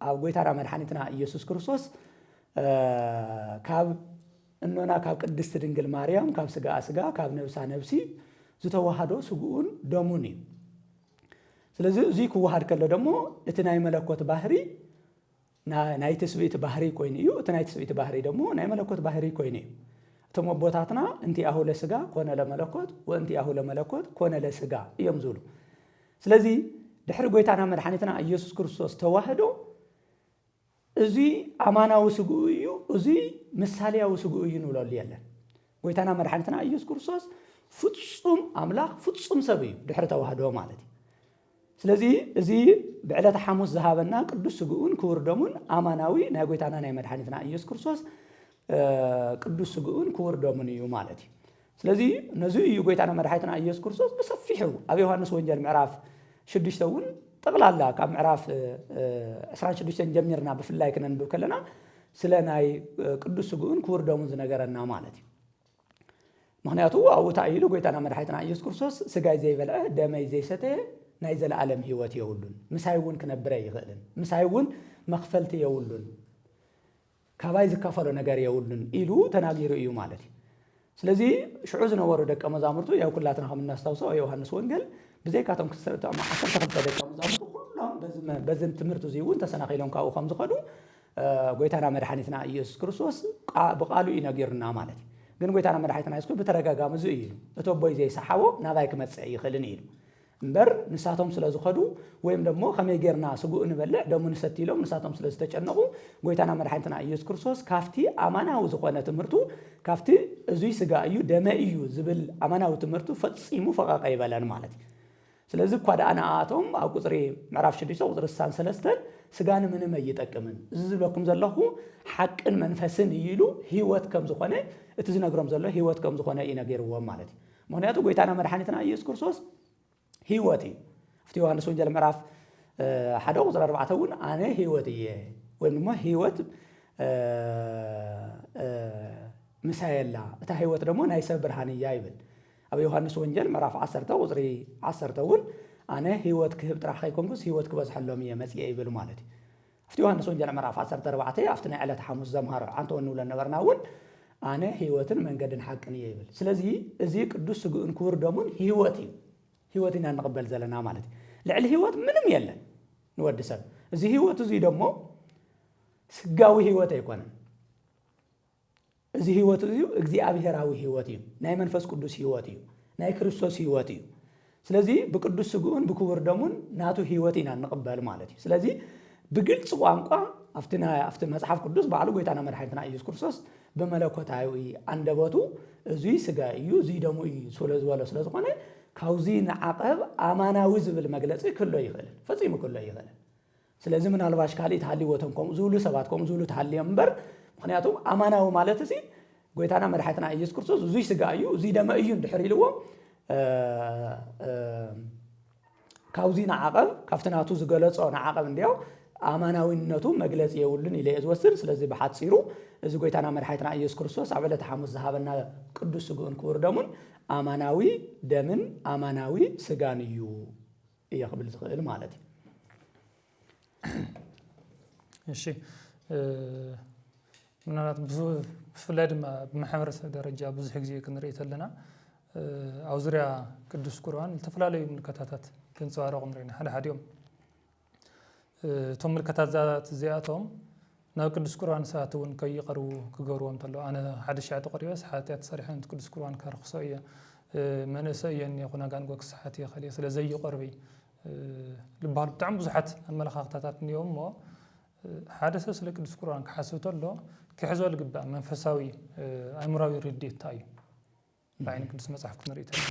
أو قويتانا مرحانتنا يسوع كريستوس كاب إننا كاب قدست دنجل مريم كاب سجا كاب نفسي زتوهادو سجون دموني سلزي زيك واحد كله دمو اتناي ملكوت بحري ناي تسبيت بحري كوينيو اتناي تسبيت بحري دمو ناي ملكوت بحري كوينيو تم بوتاتنا انتي اهو لسجا كون لملكوت وانتي اهو لملكوت كون لسجا يمزولو سلزي دحر قويتانا مدحانيتنا يسوع كريستوس توحدو ازي اماناو سغويو ازي مثالياو سغويو نولال يالن قويتانا مدحانيتنا يسوع كريستوس فتصوم املاح فتصوم سبيو دحر توحدو مالتي سلازي ازي بعلة حموس ذهابنا قدوس سجون كور دمون اماناوي ناقويتانا ناي مدحانيتنا يسوع كريستوس قدوس سجون كور دمون يو مالتي سلازي نزو يقويتانا مدحانيتنا يسوع كريستوس بصفيحو ابي يوحنس وانجيل معراف شدشتون طغلالا كاب معراف 16 جميرنا بفلاي كنا ندو كلنا سلاناي قدوس سجون كور دمون زنغرنا مالتي مخنياتو او تايلو قويتانا مدحانيتنا يسوع كريستوس سغاي زي بلع دمي زي سته نايزل عالم هيوت يولون مسايون كنبري يغلن مسايون مخفلت يولون كباي زكفلو ነገር يولون ኢሉ ተናገሩ እዩ ማለት ስለዚህ ሽዑዝ ነወሩ ደቀ መዛሙርቱ ያው ኩላትና ከምናስተውሰው ዮሐንስ ወንጌል በዘይካቶም ክስተው ማሐሰብ ተከተለ ደቀ መዛሙርቱ ሁሉም በዝም ትምህርቱ ዘይውን ተሰናኺሎም ካው ከም ዝኸዱ ጎይታና መድኃኒትና ኢየሱስ ክርስቶስ በቃሉ ይነገርና ማለት ግን ጎይታና መድኃኒትና ኢየሱስ በተረጋጋመ እዩ እቶቦይ ዘይሰሓዎ ናባይ ክመጽእ ይኽልን እዩ እምበር ንሳቶም ስለዝኸዱ ወይም ደግሞ ከመይ ጌርና ስጉእ ንበልዕ ደሞ ንሰቲሎም ንሳቶም ስለዝተጨነቁ ጎይታና መድኃኒትና ኢየሱስ ክርስቶስ ካፍቲ አማናዊ ዝኾነ ትምህርቱ ካፍቲ እዙይ ስጋ እዩ ደመ እዩ ዝብል አማናዊ ትምህርቱ ፈጺሙ ፈቃቃ ይበላን ማለት ስለዚህ ኳዳ አናአቶም ኣብ ቁጥሪ ምዕራፍ 6 ቁጥሪ 63 ስጋን ምንም አይጠቅምን ዝብለኩም ዘለኹ ሐቅን መንፈስን ይሉ ህይወት ከም ዝኾነ እቲ ዝነግሮም ዘሎ ህይወት ከም ዝኾነ ይነገርዎ ማለት ምክንያቱ ጎይታና መድኃኒትና ኢየሱስ ክርስቶስ هيوتي في يوحنس وانجيل معراف 1 ቁጥር 4 አነ ህይወት እየ ወይም ደግሞ ህይወት ምሳየላ እታ ህይወት ደግሞ ናይ ሰብ ብርሃን እያ ይብል ኣብ ዮሐንስ ወንጌል ምዕራፍ 10 ቁጥር 10 አነ ህይወት ክህብ ጥራህ ከይኮንኩስ ህይወት ክበዝሐሎም እየ መጽየ ይብል ማለት في ዮሐንስ ወንጌል ምዕራፍ 14 አፍተና ዕለት ሐሙስ ዘምሃር አንተ ወንውለ ነበርናውን አነ ህይወትን መንገድን ሐቅን እየ ይብል ስለዚህ እዚ ቅዱስ ስጉእን ክቡር ደሙን ህይወት እዩ ህይወትና نقبل زلنا مالتي لعل ህይወት ምንም የለን ንወድሰብ እዚ ህይወት እዚ ደሞ ስጋዊ ህይወት አይኮነን እዚ ህይወት እዚ እግዚአብሔራዊ ህይወት እዩ ናይ መንፈስ ቅዱስ ህይወት እዩ ናይ ክርስቶስ ህይወት እዩ ስለዚህ በቅዱስ ስጉን በክቡር ደሙን ናቱ ህይወትና نقبل مالتي ስለዚህ بግልጽ ቋንቋ አፍተ መጽሐፍ ቅዱስ ባሉ ጎይታና መድኃኒትና ኢየሱስ ክርስቶስ በመለኮታዊ አንደበቱ እዚ ስጋ እዩ እዚ ደሙ እዩ ስለዝኾነ ካውዚ ንዓቀብ አማናዊ ዝብል መግለጽ ክሎ ይኽእል ፈጽሞ ክሎ ይኽእል ስለዚህ ምን አልባሽ ካሊት ሃሊወተን ቆም ዙሉ ሰባትኩም ዙሉ ታሊም በር ምክንያቱም አማናዊ ማለት እዚ ጎይታና መድኃኒትና ኢየሱስ ክርስቶስ እዚ ስጋ እዩ እዚ ደም እዩ እንድሕር ኢልዎ ካውዚ ንዓቀብ ካፍተናቱ ዝገለጾ ንዓቀብ እንዲያው ኣማናዊነቱ መግለጽ የውልን ኢለ ዝወስድ ስለዚ በሓፂሩ እዚ ጎይታና መድሓይትና ኢየሱስ ክርስቶስ ኣብ ዕለተ ሐሙስ ዝሃበና ቅዱስ ስጉኡን ክቡር ደሙን ኣማናዊ ደምን ኣማናዊ ስጋን እዩ ይኽብል ዝኽእል ማለት እዩ። እሺ ምናልባት ብፍላይ ድማ ብማሕበረሰብ ደረጃ ብዙሕ ግዜ ክንሪኢ ከለና ኣብ ዙርያ ቅዱስ ቁርባን ዝተፈላለዩ ምልክታታት ክንፀባረቑ ንሪኢና ሓደ ሓዲኦም እቶም ምልክታት እዚኣቶም ናብ ቅዱስ ቁርባን ሰባት እውን ከይቐርቡ ክገብርዎም እንተለዉ ኣነ ሓደ ሸዕ ተቐሪበስ ሓጢኣት ሰሪሐ ነቲ ቅዱስ ቁርባን ከርክሶ እየ መንእሰይ እየ እኒአኹ ናጋንጎ ክስሓት እየ ኸልየ ስለዘይቐርበ ዝበሃሉ ብጣዕሚ ብዙሓት ኣመለኻኽታታት እኒኦም እሞ ሓደ ሰብ ስለ ቅዱስ ቁርባን ክሓስብ ተሎ ክሕዞ ዝግባእ መንፈሳዊ ኣእምራዊ ርድኢት እንታይ እዩ ብዓይኒ ቅዱስ መፅሓፍ ክንርኢ ተለና?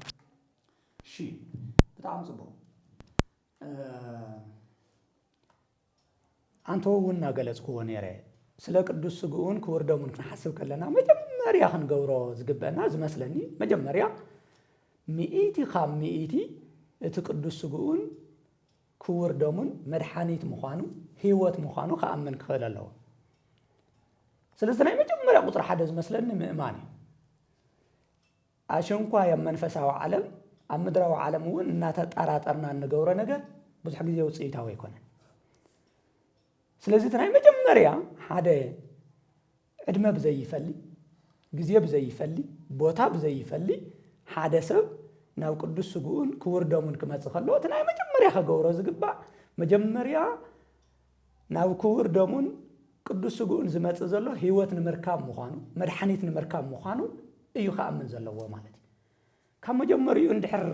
እሺ ብጣዕሚ ፅቡቅ አንተ እውን እናገለጽክዎ ነይረ ስለ ቅዱስ ስጉኡን ክቡር ደሙን ክንሓስብ ከለና መጀመርያ ክንገብሮ ዝግበአና ዝመስለኒ መጀመርያ ሚኢቲ ካብ ሚኢቲ እቲ ቅዱስ ስጉኡን ክቡር ደሙን መድሓኒት ምዃኑ ህይወት ምዃኑ ከኣምን ክኽእል ኣለዎ። ስለዚ ናይ መጀመርያ ቁጥሪ ሓደ ዝመስለኒ ምእማን እዩ። ኣሸንኳ ኣብ መንፈሳዊ ዓለም ኣብ ምድራዊ ዓለም እውን እናተጠራጠርና እንገብሮ ነገር ብዙሕ ግዜ ውፅኢታዊ ኣይኮነን። ስለዚ እቲ ናይ መጀመርያ ሓደ ዕድመ ብዘይፈሊ ግዜ ብዘይፈሊ ቦታ ብዘይፈሊ ሓደ ሰብ ናብ ቅዱስ ስጉኡን ክቡር ደሙን ክመጽእ ከሎ እቲ ናይ መጀመርያ ከገብሮ ዝግባእ መጀመርያ ናብ ክቡር ደሙን ቅዱስ ስጉኡን ዝመጽእ ዘሎ ህይወት ንምርካብ ምዃኑ መድሓኒት ንምርካብ ምዃኑ እዩ ከኣምን ዘለዎ ማለት እዩ። ካብ መጀመሪኡ እንድሕር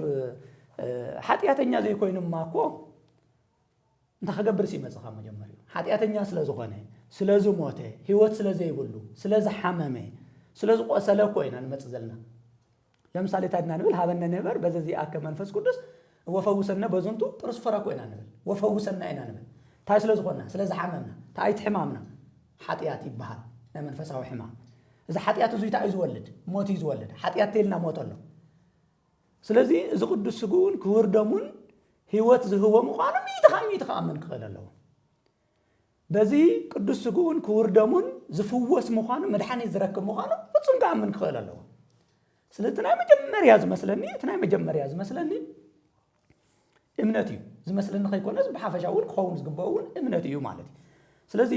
ሓጢኣተኛ ዘይኮይኑማ እኮ እንታይ ከገብር ሲመጽእ ካብ መጀመሪኡ ሓጢኣተኛ ስለ ዝኾነ ስለ ዝሞተ ህይወት ስለ ዘይብሉ ስለ ዝሓመመ ስለ ዝቆሰለ እኮ ኢና ንመጽእ ዘለና። ለምሳሌ ታድና ንብል ሃበነ ነበር በዘዚ ኣከ መንፈስ ቅዱስ ወፈውሰና በዝንቱ ጥርስ ፈራ እኮ ኢና ንብል ወፈውሰና ኢና ንብል እንታይ ስለ ዝኾንና ስለ ዝሓመምና እንታይ ሕማምና ሓጢኣት ይበሃል ናይ መንፈሳዊ ሕማም እዚ ሓጢኣት እዚ እንታይ እዩ ዝወልድ ሞት እዩ ዝወልድ ሓጢኣት ተይልና ሞት ኣሎ። ስለዚ እዚ ቅዱስ ስጉኡን ክቡር ደሙን ህይወት ዝህቦ ምዃኑ ሚኢቲ ከኣምን ክኽእል ኣለዎ። በዚ ቅዱስ ስጉኡን ክቡር ደሙን ዝፍወስ ምዃኑ መድሓኒት ዝረክብ ምዃኑ ፍጹም ከኣምን ክኽእል ኣለዎ። ስለዚ ናይ መጀመርያ ዝመስለኒ እምነት እዩ ዝመስለኒ ከይኮነስ ብሓፈሻ እውን ክኸውን ዝግብኦ እውን እምነት እዩ ማለት እዩ። ስለዚ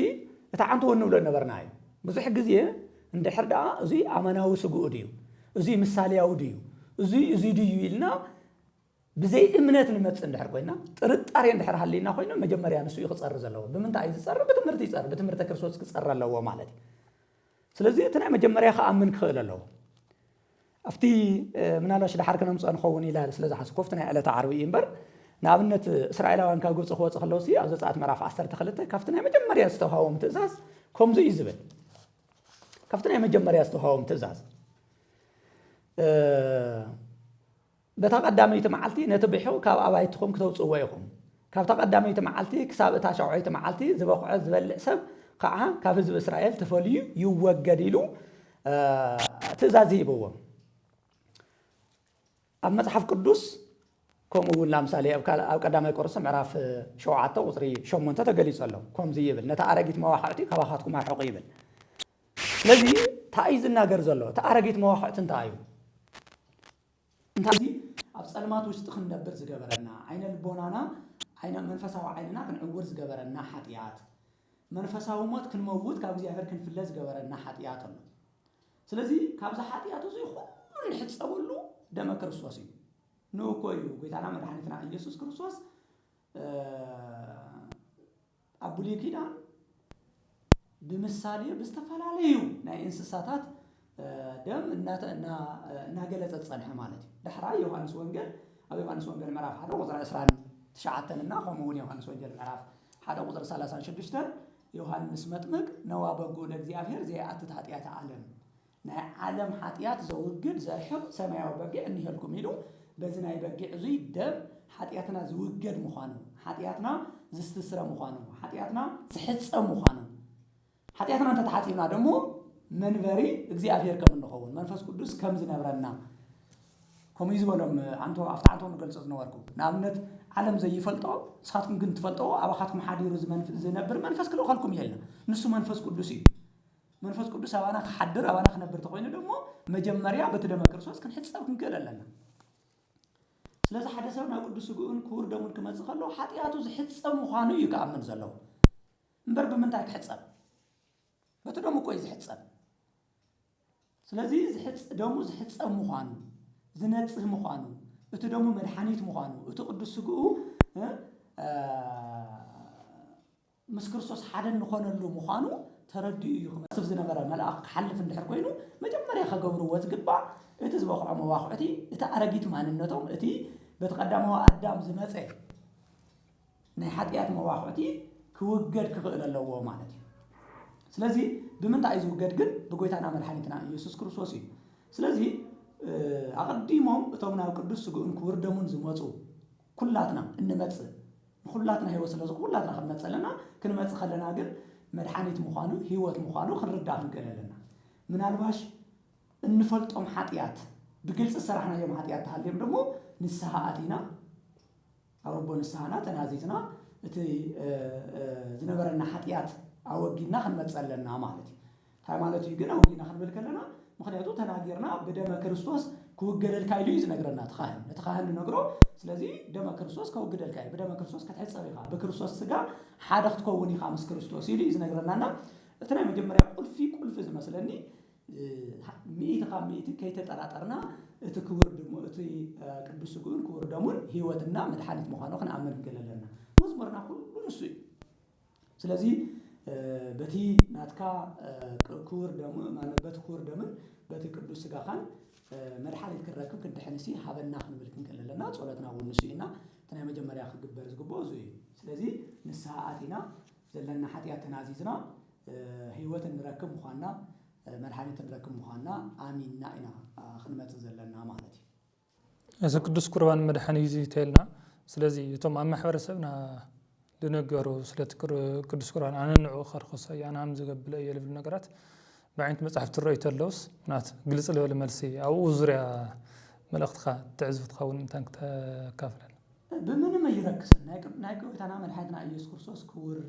እቲ ዓንተ እውን ንብሎ ነበርና እዩ ብዙሕ ግዜ እንድሕር ደኣ እዚ ኣመናዊ ስጉኡ ድዩ እዚ ምሳልያዊ ድዩ እዚ ድዩ ኢልና ብዘይ እምነት ንመጽእ እንድሕር ኮይና ጥርጣሬ እንድሕር ሃሊና ኮይኑ መጀመርያ ንሱ እዩ ክጸሪ ዘለዎ ብምንታይ እዩ ዝጸሪ ብትምህርቲ ይጸሪ ብትምህርቲ ክርስቶስ ክጸሪ ኣለዎ ማለት እዩ። ስለዚ እቲ ናይ መጀመርያ ከኣምን ክኽእል ኣለዎ። ኣብቲ ምናልባሽ ድሓር ክነምፅኦ ንኸውን ኢላ ስለ ዝሓስብኮ ኣብቲ ናይ ዕለተ ዓርቢ እዩ እምበር ንኣብነት እስራኤላውያን ካብ ግብፂ ክወፅእ ከለዉ ኣብ ዘፀአት ምዕራፍ 12 ካብቲ ናይ መጀመርያ ዝተውሃቦም ትእዛዝ ከምዚ እዩ ዝብል ካብቲ ናይ መጀመርያ ዝተውሃቦም ትእዛዝ በታ ቀዳመይቲ መዓልቲ ነቲ ብሑ ካብ ኣባይትኩም ክተውፅዎ ኢኹም ካብታ ቀዳመይቲ መዓልቲ ክሳብ እታ ሸውዓይቲ መዓልቲ ዝበኩዐ ዝበልዕ ሰብ ከዓ ካብ ህዝቢ እስራኤል ተፈልዩ ይወገድ ኢሉ ትእዛዝ ይህብዎም። ኣብ መጽሓፍ ቅዱስ ከምኡ እውን ለምሳሌ ኣብ ቀዳማይ ቆሮንቶስ ምዕራፍ 7 ቁፅሪ 8 ተገሊጹ ኣሎ ከምዚ ይብል ነታ ኣረጊት መዋኽዕቲ ካባኻትኩም ኣርሕቑ ይብል። ስለዚ እንታይ እዩ ዝናገር ዘሎ እቲ ኣረጊት መዋኽዕቲ እንታይ እዩ እንታይ ኣብ ጸልማት ውሽጢ ክንነብር ዝገበረና ዓይነ ልቦናና ዓይነ መንፈሳዊ ዓይንና ክንዕውር ዝገበረና ሓጢኣት መንፈሳዊ ሞት ክንመውት ካብ እግዚኣብሔር ክንፍለ ዝገበረና ሓጢኣት ኣሎ። ስለዚ ካብዚ ሓጢኣት እዚ ኩሉ ንሕፀበሉ ደመ ክርስቶስ እዩ ንእኮ እዩ ጎይታና መድሓኒትና ኢየሱስ ክርስቶስ ኣብ ብሉይ ኪዳን ብምሳሌ ብዝተፈላለዩ ናይ እንስሳታት ደም እናገለጸ ፀንሐ ማለት እዩ። ድሕራ ዮሃንስ ወንጌል ኣብ ዮሃንስ ወንጌል ምዕራፍ 1 ቁፅሪ 29 እና ከምኡ እውን ዮሃንስ ወንጌል ምዕራፍ 1 ቁፅሪ 36 ዮሃንስ መጥምቅ ነዋ በጎ ለእግዚአብሔር ዘይኣትት ኃጢአት ዓለም ናይ ዓለም ኃጢአት ዘውግድ ዘርሕቕ ሰማያዊ በጊዕ እንሄልኩም ኢሉ በዚ ናይ በጊዕ እዙይ ደም ኃጢአትና ዝውገድ ምዃኑ ኃጢአትና ዝስትስረ ምዃኑ ኃጢአትና ዝሕፀ ምዃኑ ኃጢአትና እንተተሓፂብና ደሞ መንበሪ እግዚአብሔር ከም እንኸውን መንፈስ ቅዱስ ከም ዝነብረና كم يزبلهم أنتو أفتعنتو نقلص نوركم نعمت عالم زي يفلطوا ساتكم كنت فلطوا أباخاتكم حادي روز زنبر منفس كله خلكم يلا نسوا منفس قدسي منفس قدس أبانا حدر أبانا خنبر تقولين دمو مجمريا بتدم كرسوس كان حتى ساكن كلا لنا سلازا حدثنا قدس يقولون كور دمون كما تخلوا حاتياتو زحتسا مخانو يكامن زلو مبر بمنتاك حتسا بتدمو كويس حتسا سلازي زحتس دمو زحتسا مخانو زنصح مخانو بتدمو مدحانيت مخانو قدس يقولوا مسكرسوس حدا نخونلو مخانو ترديو خمس زنبره ملأ حلف اندحر كوينو مجمريا خغبرو وزغبا እቲ ዝበኽዖ መዋኽዕቲ እቲ ኣረጊት ማንነቶም እቲ በተቀዳማው ኣዳም ዝመፀ ናይ ሓጢያት መዋኽዕቲ ክውገድ ክኽእል ኣለዎ ማለት እዩ ስለዚ ብምንታይ ዝውገድ ግን ብጎይታና መድሓኒትና ኢየሱስ ክርስቶስ እዩ ስለዚ ኣቀዲሞም እቶም ናብ ቅዱስ ስግኡን ክቡር ደሙን ዝመፁ ኩላትና እንመጽእ ኩላትና ህይወት ስለዚ ኩላትና ክንመጽለና ክንመጽእ ከለና ግን መድሓኒት ምዃኑ ህይወት ምዃኑ ክንርዳእ ክንገለለና ምናልባሽ እንፈልጦም ሓጢያት ብግልጽ ሰራሕና የም ሓጢያት ተሃልዮም ደሞ ንስሓ ኣቲና ኣረቦ ንስሓና ተናዚትና እቲ ዝነበረና ሓጢያት ኣወጊድና ክንመጸለና ማለት እዩ ታይ ማለት እዩ ግን ኣወጊድና ክንብል ከለና ምክንያቱ ተናጊርና በደመ ክርስቶስ ክውገደልካ ኢሉ ዝነግረና ተኻህን ንነግሮ ስለዚ ደመ ክርስቶስ ክውገደልካ በደመ ክርስቶስ ከተሕጸብ ኢኻ በክርስቶስ ስጋ ሓደ ክትከውን ኢኻ ምስ ክርስቶስ ኢሉ ዝነግረናና እቲ ናይ መጀመርያ ቁልፊ ዝመስለኒ ሚኢት ከይተጠራጠርና እቲ ክቡር ደሙ እቲ ቅዱስ ስግኡን ክቡር ደሙን ህይወትና መድሓኒት ምዃኑ ክንኣምን ገለለና መዝሙርና ኩሉ ንሱ እዩ ስለዚ በቲ ናትካ ክቡር ደሙ ማለት በቲ ክቡር ደሙን በቲ ቅዱስ ስጋኻን መድሓኒት ክንረክብ ክንድሕንሲ ሃበና ክንብል ክንገለለና ጸሎትና እውን ንሱ ኢና እቲ ናይ መጀመርያ ክግበር ዝግብኦ እዚ እዩ ስለዚ ንስሓ ኣቲና ዘለና ሓጢያት ተናዚዝና ህይወት ንረክብ ምዃንና መድሓኒት ንረክብ ምዃንና ኣሚንና ኢና ክንመጽእ ዘለና ማለት እዩ እዚ ቅዱስ ቁርባን መድሓኒት ይተልና ስለዚ እቶም ኣብ ማሕበረሰብና ልነገሩ ስለቲ ቅዱስ ቁርባን ኣነ ንዑ ኸርኹሰ ያናም ዝገብለ የልብል ነገራት بعين مصحف ترى تلوس نات جلس له الملسي أو وزرع ملقتها تعزف تخون تانك كافلا بمن ما يركز نايكو تانا من حياتنا يسوع كرسوس كور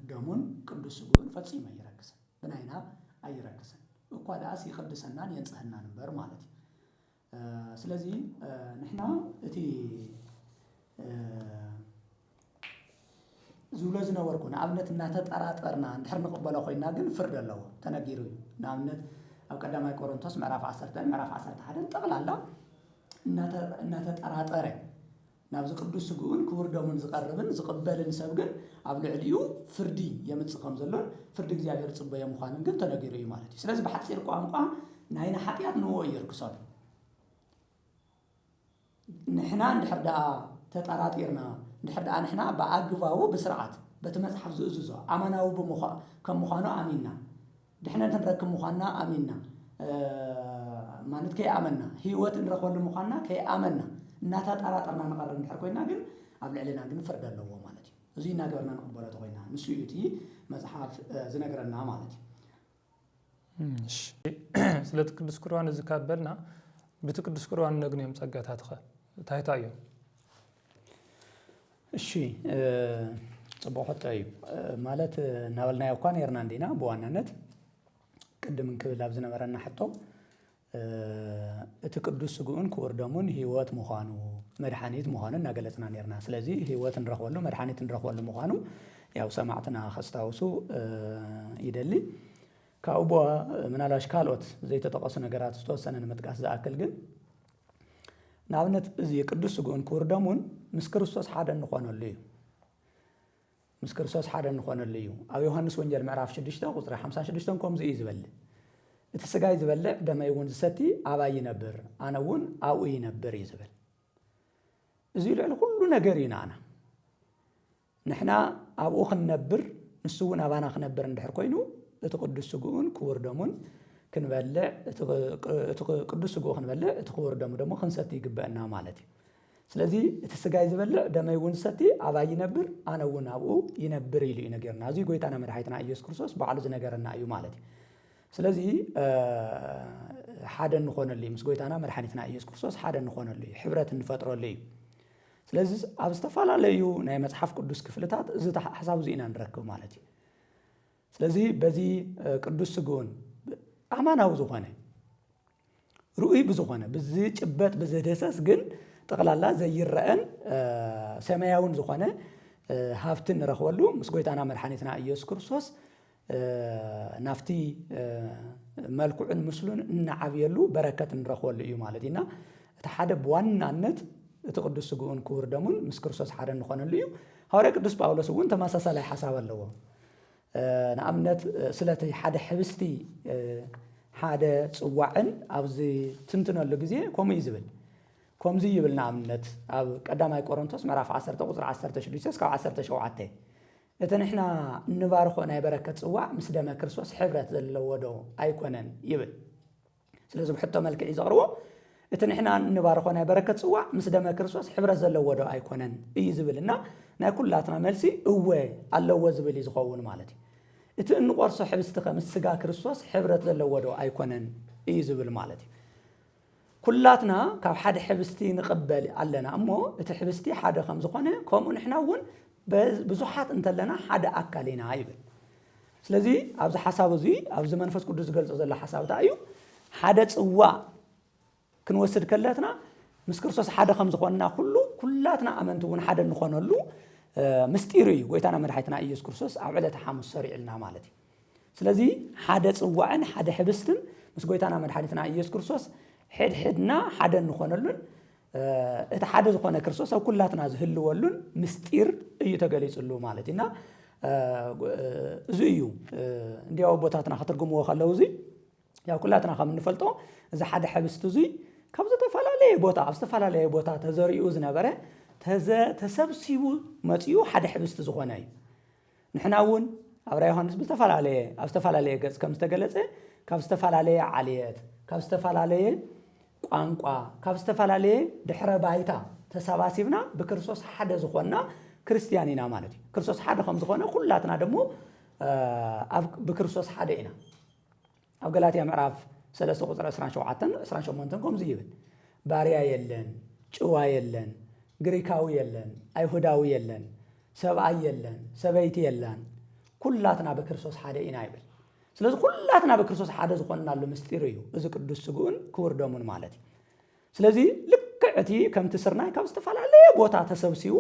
دمون قدوس سجون فتسي ما يركز بناينا أي يركز وقاد أسي قدسنا ينصحنا نبر مالتي سلازي نحنا تي زولزنا وركونا أبنت الناتات أراترنا نحن نقبله خوينا جن فرد الله تناجيرو نامنت أو كذا ما يكورن تص معرف عصرت حدا تقل الله الناتات أراتره نابز قدوس سجون كور دمون زقربن زقبل نسبقن قبل عليو فردي يمتسقم زلون فرد جزائر تصبي مخانن جن تناجيرو مالتي سلاز بحثير قامقا نهينا حقيقة نوير كسر نحنا نحردا تتأراتيرنا نحردا نحنا بعقباو بسرعة بتمسحف زوزو أماناو بمخا كم مخانا أميننا نحنا نركب مخانا أميننا ما نتكي أمنا هيوت نركب المخانا كي أمنا ناتات أراتنا نقرر نحركوينا جن قبل علينا جن فرد الله مالتي زينا قرنا نقبله توينا نسويتي مسحف زنقرنا مالتي سلت قدس قرآن زكابلنا بتقدس قرآن نغنيم صقاتاتخ تايتايو እሺ ጽቡቕ طيب ማለት ናበልና ያውኳን የርናንዲና በዋናነት ቅድም እንክብል ኣብ ዝነበረና ሕቶ እቲ ቅዱስ ስግኡን ክቡር ደሙን ህይወት ምዃኑ መድሓኒት ምዃኑ እናገለጽና ነርና ስለዚ ህይወት እንረኽበሉ መድሓኒት እንረኽበሉ ምዃኑ ያው ሰማዕትና ከስታውሱ ይደሊ ካብኡ ምናልባሽ ካልኦት ዘይተጠቐሱ ነገራት ዝተወሰነ ንምጥቃስ ዝኣክል ግን ናብነት እዚ ቅዱስ ስግኡን ክቡር ደሙን ምስ ክርስቶስ ሓደ እንኾነሉ እዩ ምስ ክርስቶስ ሓደ እንኾነሉ እዩ ኣብ ዮሐንስ ወንጌል ምዕራፍ 6 ቁጥሪ 56 ከምዚ እዩ ዝብል እቲ ስጋይ ዝበልዕ ደመይ እውን ዝሰቲ ኣባይ ይነብር ኣነ እውን ኣብኡ ይነብር እዩ ዝብል እዚ ልዕሊ ኩሉ ነገር ኢና ኣና ንሕና ኣብኡ ክንነብር ንሱ እውን ኣባና ክነብር እንድሕር ኮይኑ እቲ ቅዱስ ስግኡን ክቡር ደሙን ክንበልዕ እቲ ቅዱስ ስግኡ ክንበልዕ እቲ ክቡር ደሙ ደሞ ክንሰቲ ይግበአና ማለት እዩ ስለዚ እቲ ስጋይ ዝበልዕ ደመይ እውን ዝሰቲ ኣባይ ይነብር ኣነ እውን ኣብኡ ይነብር ኢሉ እዩ ነገርና እዚ ጎይታና መድሓኒትና ኢየሱስ ክርስቶስ በዓሉ ዝነገረና እዩ ማለት እዩ ስለዚህ ሓደ ንኾነሉ ምስ ጎይታና መድሓኒትና ኢየሱስ ክርስቶስ ሓደ ንኾነሉ ሕብረት እንፈጥረሉ እዩ ስለዚህ ኣብ ዝተፈላለዩ ናይ መጽሓፍ ቅዱስ ክፍልታት እዚ ሓሳብ እዚ ኢና ንረክብ ማለት እዩ ስለዚህ በዚ ቅዱስ ስጉን ኣማናዊ ዝኾነ ሩኡይ ብዝኾነ ብዚ ጭበጥ ብዝደሰስ ግን ጠቕላላ ዘይረአን ሰማያውን ዝኾነ ሃብትን ንረኽበሉ ምስ ጎይታና መድሓኒትና ኢየሱስ ክርስቶስ ናፍቲ መልክዑን ምስሉን እናዓብየሉ በረከት ንረኽበሉ እዩ ማለት ኢና እቲ ሓደ ብዋናነት እቲ ቅዱስ ስጉኡን ክቡር ደሙን ምስ ክርስቶስ ሓደ ንኾነሉ እዩ ሐዋርያ ቅዱስ ጳውሎስ እውን ተመሳሳላይ ሓሳብ ኣለዎ ንኣብነት ስለቲ ሓደ ሕብስቲ ሓደ ጽዋዕን ኣብዚ ትንትነሉ ግዜ ከምኡ እዩ ዝብል ከምዚ ይብል ንኣብነት ኣብ ቀዳማይ ቆሮንቶስ ምዕራፍ 10 ቁጽሪ 16 እስካብ 17 እቲ ንሕና ንባርኾ ናይ በረከት ጽዋዕ ምስ ደመ ክርስቶስ ሕብረት ዘለዎ ዶ ኣይኮነን ይብል ስለዚ ብሕቶ መልክዕ ዘቕርቦ እቲ ንሕና ንባርኾ ናይ በረከት ጽዋዕ ምስ ደመ ክርስቶስ ሕብረት ዘለዎ ዶ ኣይኮነን እዩ ዝብልና ናይ ኩላትና መልሲ እወ ኣለዎ ዝብል እዩ ዝኸውን ማለት እዩ እቲ እንቆርሶ ሕብስቲ ምስ ስጋ ክርስቶስ ሕብረት ዘለዎ ዶ ኣይኮነን እዩ ዝብል ማለት እዩ ኩላትና ካብ ሓደ ሕብስቲ ንቕበል ኣለና እሞ እቲ ሕብስቲ ሓደ ከም ዝኾነ ከምኡ ንሕና እውን ብዙሓት እንተለና ሓደ ኣካል ኢና ይብል ስለዚ ኣብዚ ሓሳብ እዚ ኣብዚ መንፈስ ቅዱስ ዝገልጾ ዘሎ ሓሳብ እንታይ እዩ ሓደ ጽዋዕ ክንወስድ ከለትና ምስ ክርስቶስ ሓደ ከም ዝኾንና ኩሉ ኩላትና ኣመንቲ እውን ሓደ ንኾነሉ ምስጢር እዩ ጎይታና መድሓኒትና ኢየሱስ ክርስቶስ ኣብ ዕለተ ሐሙስ ሰሪዕልና ማለት እዩ ስለዚ ሓደ ጽዋዕን ሓደ ሕብስትን ምስ ጎይታና መድሓኒትና ኢየሱስ ክርስቶስ ሕድሕድና ሓደ ንኾነሉን እቲ ሓደ ዝኾነ ክርስቶስ ኣብ ኩላትና ዝህልወሉን ምስጢር እዩ ተገሊጹሉ ማለት ኢና እዚ እዩ እንዲያው ቦታትና ከተርጉምዎ ከለው እዚ ያው ኩላትና ከም እንፈልጦ እዚ ሓደ ሕብስቲ እዚ ካብ ዝተፈላለየ ቦታ ኣብ ዝተፈላለየ ቦታ ተዘሪኡ ዝነበረ ተሰብሲቡ መፅኡ ሓደ ሕብስቲ ዝኾነ እዩ ንሕና እውን ኣብ ራእየ ዮሃንስ ኣብ ዝተፈላለየ ገጽ ከም ዝተገለጸ ካብ ዝተፈላለየ ዓልየት ካብ ዝተፈላለየ ቋንቋ ካብ ዝተፈላለየ ድሕረ ባይታ ተሰባሲብና ብክርስቶስ ሓደ ዝኾንና ክርስቲያን ኢና ማለት እዩ ክርስቶስ ሓደ ከም ዝኾነ ኩላትና ደሞ ብክርስቶስ ሓደ ኢና ኣብ ገላትያ ምዕራፍ 3 ቁጽሪ 27 ከምዚ ይብል ባርያ የለን ጭዋ የለን ግሪካዊ የለን ኣይሁዳዊ የለን ሰብኣይ የለን ሰበይቲ የለን ኩላትና በክርስቶስ ሓደ ኢና ይብል ስለዚ ኩላትና በክርስቶስ ሓደ ዝኾንናሉ ምስጢር እዩ እዚ ቅዱስ ስጉኡን ክቡር ደሙን ማለት እዩ ስለዚ ልክዕቲ ከምቲ ስርናይ ካብ ዝተፈላለየ ቦታ ተሰብሲቡ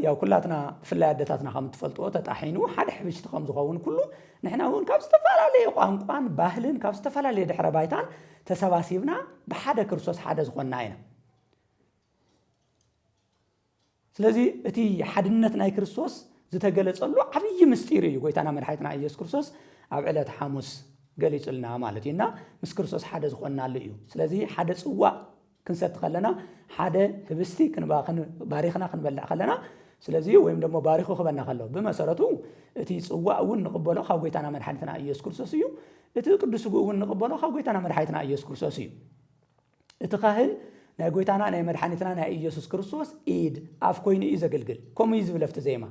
ያው ኩላትና ብፍላይ ኣዴታትና ከም ትፈልጥዎ ተጣሒኑ ሓደ ሕብሽቲ ከም ዝኸውን ኩሉ ንሕና እውን ካብ ዝተፈላለየ ቋንቋን ባህልን ካብ ዝተፈላለየ ድሕረ ባይታን ተሰባሲብና ብሓደ ክርስቶስ ሓደ ዝኾንና ኢና ስለዚ እቲ ሓድነት ናይ ክርስቶስ ዝተገለጸሉ ዓብይ ምስጢር እዩ ጎይታና መድሓኒትና ኢየሱስ ክርስቶስ ኣብ ዕለት ሐሙስ ገሊጹልና ማለት እዩና ምስ ክርስቶስ ሓደ ዝኾንናሉ እዩ ስለዚ ሓደ ጽዋዕ ክንሰቲ ከለና ሓደ ህብስቲ ባሪኽና ክንበልዕ ከለና ስለዚ ወይም ደሞ ባሪኹ ክበና ከሎ ብመሰረቱ እቲ ጽዋዕ እውን ንቕበሎ ካብ ጎይታና መድሓኒትና ኢየሱስ ክርስቶስ እዩ እቲ ቅዱስ ስጉእ እውን ንቕበሎ ካብ ጎይታና መድሓኒትና ኢየሱስ ክርስቶስ እዩ እቲ ካህን ናይ ጎይታና ናይ መድሓኒትና ናይ ኢየሱስ ክርስቶስ ኢድ ኣፍ ኮይኑ እዩ ዘገልግል ከምኡ እዩ ዝብል ኣብቲ ዜማ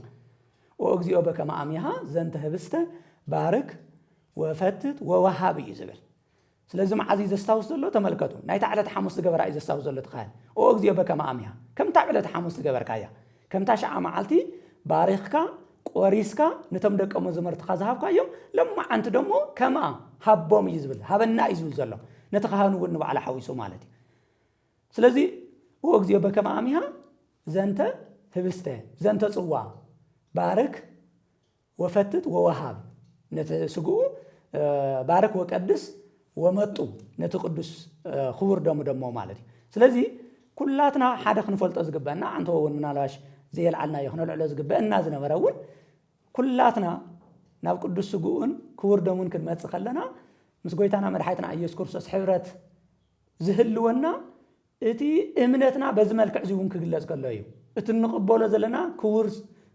ወእግዚኦ በከመ አሚሃ ዘንተ ህብስተ ባርክ ወፈትት ወወሃብ እዩ ዝብል ስለዚ መዓዝ ዘስታውስ ዘሎ ተመልከቱ ናይታ ዕለተ ሐሙስ ዝገበራ እዩ ዘስታውስ ዘሎ ትኻል ወእግዚኦ በከመ አሚሃ ከምታ ዕለተ ሐሙስ ዝገበርካያ ከምታ ሸዓ መዓልቲ ባሪኽካ ቆሪስካ ነቶም ደቀ መዛሙርትካ ዝሃብካዮም ለማዓንቲ ደሞ ከማ ሃቦም እዩ ዝብል ሃበና እዩ ዝብል ዘሎ ነቲ ካህኑ እውን ንባዕሉ ሓዊሱ ማለት እዩ ስለዚ ወእግዚኦ በከመ አሚሃ ዘንተ ህብስተ ዘንተ ጽዋ ባርክ ወፈትት ወወሃብ ነቲ ስጉኡ ባርክ ወቀድስ ወመጡ ነቲ ቅዱስ ክቡር ደሞ ማለት እዩ ስለዚ ኩላትና ሓደ ክንፈልጦ ዝግበአና አንተ እውን ምናልባሽ ዘየልዓልና ይኽነልዕሎ ዝግበአና ዝነበረ እውን ኩላትና ናብ ቅዱስ ስጉኡን ክቡር ደሙን ክንመጽእ ከለና ምስ ጎይታና መድሓኒትና ኢየሱስ ክርስቶስ ሕብረት ዝህልወና እቲ እምነትና በዚ መልክዕ እውን ክግለጽ ከሎ እዩ እቲ ንቕበሎ ዘለና ክቡር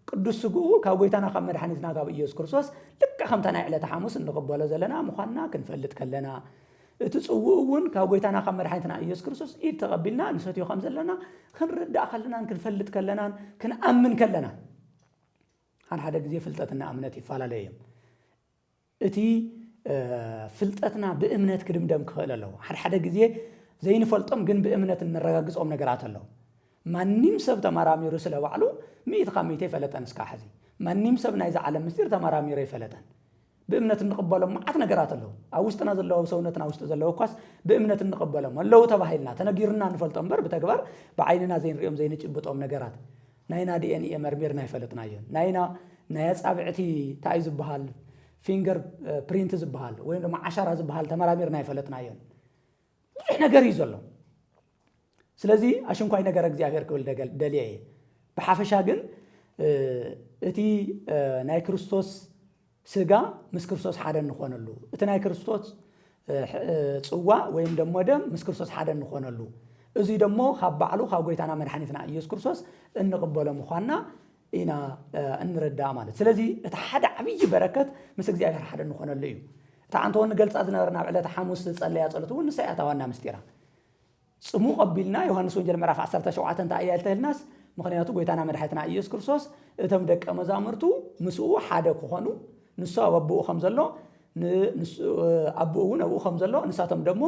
ቅዱስ ስጉኡ ካብ ጎይታና ካብ መድሓኒትና ካብ ኢየሱስ ክርስቶስ ልክ ከምታ ናይ ዕለተ ሐሙስ እንቕበሎ ዘለና ምዃንና ክንፈልጥ ከለና እቲ ጽውኡ እውን ካብ ጎይታና ካብ መድሓኒትና ኢየሱስ ክርስቶስ ኢድ ተቐቢልና ንሰትዮ ከም ዘለና ክንርዳእ ከለናን ክንፈልጥ ከለናን ክንኣምን ከለና ሓደ ግዜ ፍልጠትና እምነት ይፈላለዩ እዮም እቲ ፍልጠትና በእምነት ክድምደም ክኽእል ኣለዎ ሓደ ግዜ ዘይንፈልጦም ግን በእምነት እንረጋግጾም ነገራት ኣለዎ ማንም ሰብ ተመራሚሩ ስለ ባዕሉ 100% ይፈለጠን እስካ ሕዚ ማንም ሰብ ናይ ዓለም ምስጢር ተመራሚሩ ይፈለጠን በእምነት እንቀበሎም ማዓት ነገራት ኣለዎ ኣብ ውሽጥና ዘለዎ ሰውነትና ውሽጥ ዘለዎ ኳስ በእምነት እንቀበሎም ኣለዎ ተባሂልና ተነጊርና እንፈልጦም በር በተግባር በዓይንና ዘይንሪኦም ዘይንጭብጦም ነገራት ናይና ዲኤንኤ መርሚርና ይፈለጥናዮ ናይና ናይ ጻብዕቲ ታይ ዝበሃል ፊንገር ፕሪንት ዝበሃል ወይ ድማ ዓሻራ ዝበሃል ተመራሚርና ይፈለጥናዮ ብዙሕ ነገር እዩ ዘሎ ስለዚ ኣሽንኳይ ነገር እግዚአብሔር ክብል ደልየ ብሓፈሻ ግን እቲ ናይ ክርስቶስ ስጋ ምስ ክርስቶስ ሓደ እንኾነሉ እቲ ናይ ክርስቶስ ጽዋ ወይም ደሞ ደም ምስ ክርስቶስ ሓደ እንኾነሉ እዚ ደሞ ካብ ባዕሉ ካብ ጎይታና መድኃኒትና ኢየሱስ ክርስቶስ እንቅበሎ ምዃንና ኢና እንረዳእ ማለት ስለዚ እቲ ሓደ ዓብይ በረከት ምስ እግዚአብሔር ሓደ እንኾነሉ እዩ እቲ አንተ ወን ገልጻ ዝነበርና ዕለተ ሐሙስ ጸለያ ጸሎት ወን ሰያታዋና ምስጢራ ጽሙ ቀቢልና ዮሐንስ ወንጌል ምዕራፍ 17 ታያልተልናስ ምክንያቱ ጎይታና መድኃኒትና ኢየሱስ ክርስቶስ እቶም ደቀ መዛሙርቱ ምስኡ ሓደ ክኾኑ ንሱ አበቡኡ ከም ዘሎ አቡኡ ነብኡ ከም ዘሎ ንሳቶም ደሞ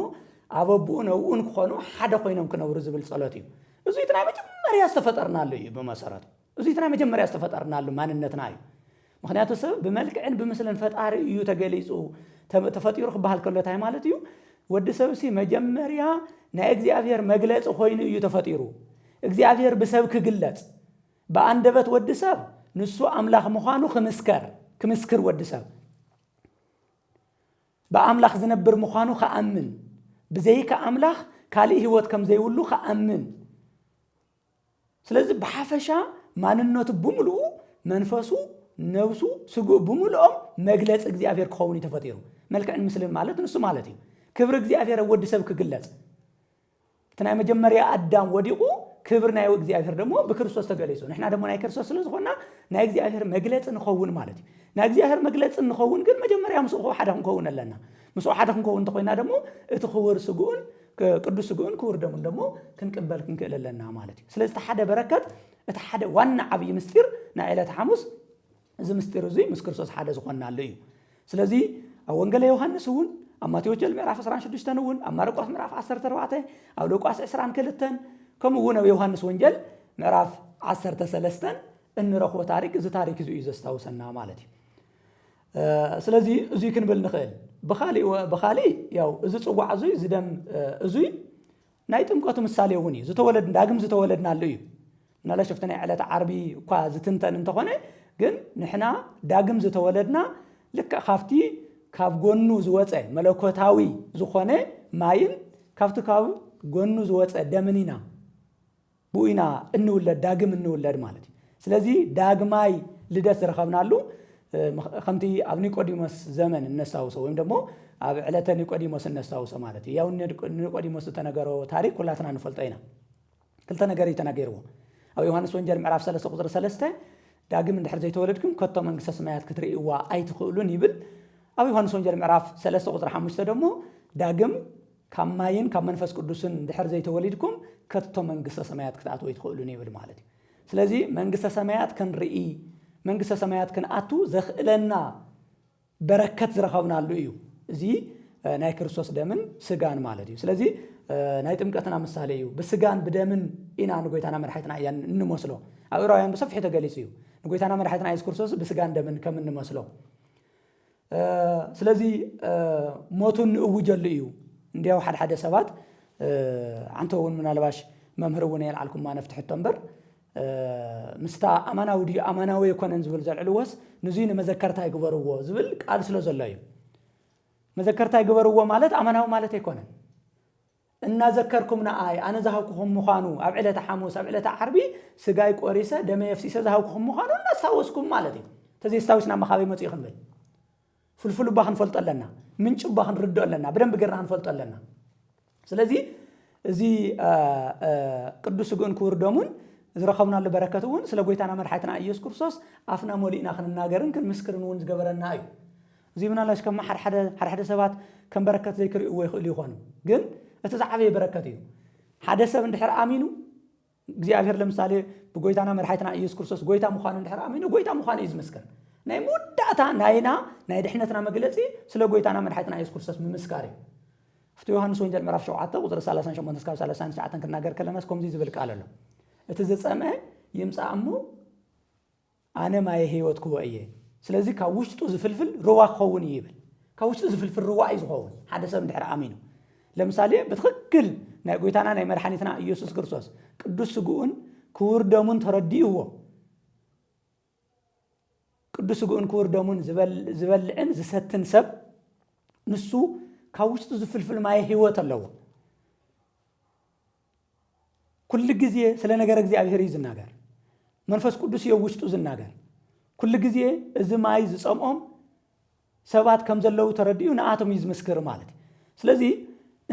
አበቡኡ ነብኡን ክኾኑ ሓደ ኮይኖም ክነብሩ ዝብል ጸሎት እዩ እዚ እትና መጀመርያ ዝተፈጠርናሉ እዩ በመሰረቱ እዚ እትና መጀመርያ ዝተፈጠርናሉ ማንነትና እዩ ምክንያቱ ሰብ በመልክዕን በምስልን ፈጣሪ እዩ ተገሊጹ ተፈጢሩ ክበሃል ከሎ ታይ ማለት እዩ ወዲ ሰብሲ መጀመርያ ናይ እግዚአብሔር መግለጽ ኮይኑ እዩ ተፈጢሩ እግዚአብሔር በሰብ ክግለጽ በአንደበት ወዲ ሰብ ንሱ አምላኽ ምዃኑ ክምስክር ወዲ ሰብ በአምላኽ ዝነብር ምዃኑ ከአምን ብዘይካ አምላኽ ካልእ ህይወት ከም ዘይውሉ ከአምን ስለዚህ በሐፈሻ ማንነቱ በሙሉ መንፈሱ ነብሱ ስጉእ በሙሉኦም መግለጽ እግዚአብሔር ክኸውን ተፈጢሩ መልክዕን ምስልን ማለት ንሱ ማለት እዩ ክብር እግዚአብሔር ወዲ ሰብ ክግለጽ ተናይ መጀመርያ አዳም ወዲቁ ክብር ናይ እግዚአብሔር ደሞ በክርስቶስ ተገለጸ ንሕና ደሞ ናይ ክርስቶስ ስለዝኾና ናይ እግዚአብሔር መግለጽ ንኸውን ማለት እዩ ናይ እግዚአብሔር መግለጽ ንኸውን ግን መጀመርያ ምስኡ ሓደ ክንከውን ኣለና ምስኡ ሓደ ክንከውን ተኮይና ደሞ እቲ ክቡር ስጉኡን ቅዱስ ስጉኡን ክቡር ደሙን ደሞ ክንቅበል ክንክእል ኣለና ማለት እዩ ስለዚህ ሓደ በረከት እቲ ሓደ ዋና ዓብይ ምስጢር ናይ ዕለተ ሐሙስ እዚ ምስጢር እዚ ምስ ክርስቶስ ሓደ ዝኾናሉ እዩ ስለዚህ ኣብ ወንጌል ዮሐንስ እውን ኣብ ማቴዎስ ምዕራፍ 16 እውን ኣብ ማርቆስ ምዕራፍ 14 ኣብ ሉቃስ 22 ከምኡ እውን ኣብ ዮሐንስ ወንጌል ምዕራፍ 13 እንረኽቦ ታሪክ እዚ ታሪክ እዚ እዩ ዘስታውሰና ማለት እዩ ስለዚህ እዚ ክንብል ንኽእል በኻሊ ያው እዚ ጽዋዕ እዚ ዝደም እዚ ናይ ጥምቀቱ ምሳሌ እውን እዩ ዝተወለድ ዳግም ዝተወለድናሉ እዩ ናላ ሽፍተና ዕለተ ዓርቢ እኳ ዝትንተን እንተኾነ ግን ንሕና ዳግም ዝተወለድና ልክ ካፍቲ ካብ ጎኑ ዝወፀ መለኮታዊ ዝኾነ ማይን ካብቲ ካብ ጎኑ ዝወፀ ደምኒና ቡኢና እንውለድ ዳግም እንውለድ ማለት እዩ ስለዚ ዳግማይ ልደት ዝረኸብናሉ ከምቲ ኣብ ኒቆዲሞስ ዘመን እነስታውሶ ወይም ደሞ ኣብ ዕለተ ኒቆዲሞስ እነስታውሶ ማለት እዩ ያው ኒቆዲሞስ ተነገሮ ታሪክ ኩላትና ንፈልጦ ኢና ክልተ ነገር ተነገርዎ ኣብ ዮሐንስ ወንጌል ምዕራፍ 3 ቁጥር 3 ዳግም እንድሕር ዘይተወለድኩም ከቶ መንግስተ ሰማያት ክትርእይዋ ኣይትኽእሉን ይብል ኣብ ዮሐንስ ወንጌል ምዕራፍ 3 ቁጥር 5 ደሞ ዳግም ካብ ማይን ካብ መንፈስ ቅዱስን እንድሕር ዘይተወለድኩም ከቶ መንግስተ ሰማያት ክትኣትዉ ኣይትኽእሉን ይብል ማለት እዩ ስለዚ መንግስተ ሰማያት ክንርኢ መንግስተ ሰማያት ክንኣቱ ዘኽእለና በረከት ዝረኸብናሉ እዩ እዚ ናይ ክርስቶስ ደምን ስጋን ማለት እዩ ስለዚ ናይ ጥምቀትና ምሳሌ እዩ ብስጋን ብደምን ኢና ንጎይታና መድኃኒትና እያ እንመስሎ ኣብ ዕብራውያን ብሰፊሑ ተገሊጹ እዩ ንጎይታና መድኃኒትና ኢየሱስ ክርስቶስ ብስጋን ደምን ከም እንመስሎ ስለዚ ሞቱን ንእውጀሉ እዩ እንዲያው ሓደ ሰባት አንተ እውን ምናልባሽ መምህር እውን የልዓልኩም ማነፍትሕቶ እምበር ምስታ ኣማናዊ ድዩ ኣማናዊ የኮነን ዝብል ዘልዕልዎስ ንዙይ ንመዘከርታ ይግበርዎ ዝብል ቃል ስለ ዘሎ እዩ መዘከርታ ይግበርዎ ማለት ኣማናዊ ማለት ኣይኮነን እናዘከርኩም ንኣይ ኣነ ዝሃብኩኹም ምዃኑ ኣብ ዕለተ ሐሙስ ኣብ ዕለተ ዓርቢ ስጋይ ቆሪሰ ደመ የፍሲሰ ዝሃብኩኹም ምዃኑ እናስታወስኩም ማለት እዩ ተዘይስታዊስና መኻበይ መፅኡ ክንብል ፍልፍል ባ ክንፈልጦ ኣለና ምንጭ ባ ክንርድኦ ኣለና ብደንብ ገርና ክንፈልጦ ኣለና ስለዚ እዚ ቅዱስ ስጉኡን ክቡር ደሙን ዝረኸብናሉ በረከት እውን ስለ ጎይታና መድኃኒትና ኢየሱስ ክርስቶስ ኣፍና ሞሊእና ክንናገርን ክንምስክርን እውን ዝገበረና እዩ እዚ ምናልባሽ ከም ሓደ ሰባት ከም በረከት ዘይክርእይዎ ይኽእሉ ይኾኑ ግን እቲ ዝዓበየ በረከት እዩ ሓደ ሰብ እንድሕር ኣሚኑ እግዚአብሔር ለምሳሌ ብጎይታና መድኃኒትና ኢየሱስ ክርስቶስ ጎይታ ምዃኑ እንድሕር ኣሚኑ ጎይታ ምዃኑ እዩ ዝምስክር ናይ ሙዳእታ ናይና ናይ ድሕነትና መግለጺ ስለ ጎይታና መድሓይትና ኢየሱስ ክርስቶስ ምምስካር እዩ ፍቱ ዮሐንስ ወንጌል ምዕራፍ 7 ቁጥሪ 38 እስከ 39 ክናገር ከለናስ ከምዚ ዝብል ቃል ኣሎ እቲ ዝጸምአ ይምጻእ እሞ ኣነ ማየ ህይወት ክወ እየ ስለዚ ካብ ውሽጡ ዝፍልፍል ሩዋ ክኸውን ይብል ካብ ውሽጡ ዝፍልፍል ሩዋ እዩ ዝኸውን ሓደ ሰብ እንድሕር ኣሚኑ ለምሳሌ በትክክል ናይ ጎይታና ናይ መድሓኒትና ኢየሱስ ክርስቶስ ቅዱስ ስጉኡን ክቡር ደሙን ተረዲእዎ ቅዱስ ስጉኡን ክቡር ደሙን ዝበልዕን ዝሰትን ሰብ ንሱ ካብ ውሽጡ ዝፍልፍል ማየ ህይወት ኣለዎ ኩሉ ግዜ ስለ ነገር እግዚአብሔር ይዝናገር መንፈስ ቅዱስ እዩ ውሽጡ ዝናገር ኩሉ ግዜ እዚ ማይ ዝጸምኦም ሰባት ከም ዘለው ተረዲኡ ንኣቶም ይዝመስክር ማለት ስለዚ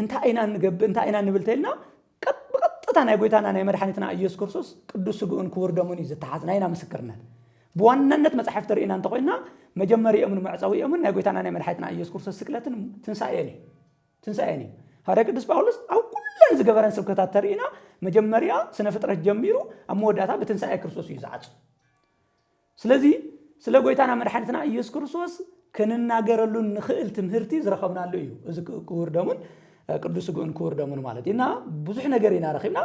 እንታይ አይና ንገብ እንታይ አይና ንብልተልና ቀጥታ ናይ ጎይታና ናይ መድሓኒትና ኢየሱስ ክርስቶስ ቅዱስ ስጉኡን ክቡር ደሙን ዝተሓዝና ኢና ምስክርነት በዋናነት መጽሐፍ ተርእና እንተ ኮይና መጀመሪያውን ማዕጻዊያውን ናይ ጎይታና ናይ መድሓኒትና ኢየሱስ ክርስቶስ ስቅለትን ትንሳኤኒ ሃደ ቅዱስ ጳውሎስ አው ኩለን ዝገበረን ስብከታት ተርእና መጀመሪያ ስነ ፍጥረት ጀሚሩ ኣብ መወዳእታ በትንሳኤ ክርስቶስ እዩ ዝዓጽ ስለዚ ስለ ጎይታና መድሓኒትና ኢየሱስ ክርስቶስ ክንናገረሉ ንኽእል ትምህርቲ ዝረኸብናሉ እዩ እዚ ክቡር ደሙን ቅዱስ ስጉኡን ክቡር ደሙን ማለት ኢና ብዙሕ ነገር ኢና ረኺብና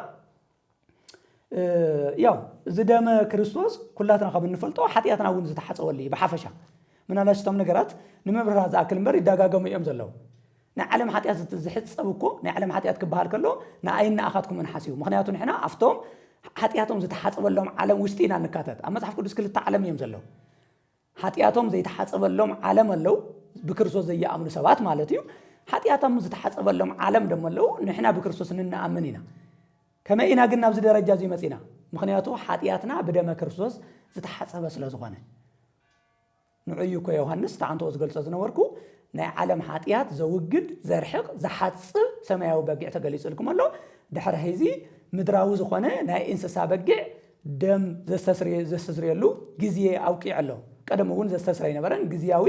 ያው ዝደመ ክርስቶስ ኩላትና ከም እንፈልጦ ሓጢያትና እውን ዝተሓጸወሉ በሓፈሻ ምናልባትም ነገራት ንምብራር ዝኣክል እምበር ይዳጋገሙ እዮም ዘለው ናይ ዓለም ሓጢያት ዝሕጸብ እኮ ናይ ዓለም ሓጢያት ክበሃል ከሎ ንኣይን ንኣኻትኩም እንሓስዩ ምክንያቱ ንሕና ኣፍቶም ሓጢያቶም ዝተሓጸበሎም ዓለም ውሽጢ ኢና ንካተት ኣብ መጽሓፍ ቅዱስ ክልተ ዓለም እዮም ዘለው ሓጢያቶም ዘይተሓጸበሎም ዓለም ኣለው ብክርስቶስ ዘየኣምኑ ሰባት ማለት እዩ ሓጢያቶም ዝተሓጸበሎም ዓለም ደሞ ኣለው ንሕና ብክርስቶስ ንነኣምን ኢና ከመይ ኢና ግን ናብዚ ደረጃ እዚ መጺና ምክንያቱ ሓጢያትና ብደመ ክርስቶስ ዝተሓጸበ ስለ ዝኾነ ንዕዩ እኮ ዮሐንስ ተዓንቶ ዝገልጾ ዝነበርኩ ናይ ዓለም ሓጢያት ዘውግድ ዘርሕቕ ዝሓጽብ ሰማያዊ በጊዕ ተገሊጹልኩም ኣሎ ድሕሪ ሄዚ ምድራዊ ዝኾነ ናይ እንስሳ በጊዕ ደም ዘስተስርየሉ ግዜ ኣውቂዕ ኣሎ ቀደም እውን ዘስተስረይ ነበረን ግዜያዊ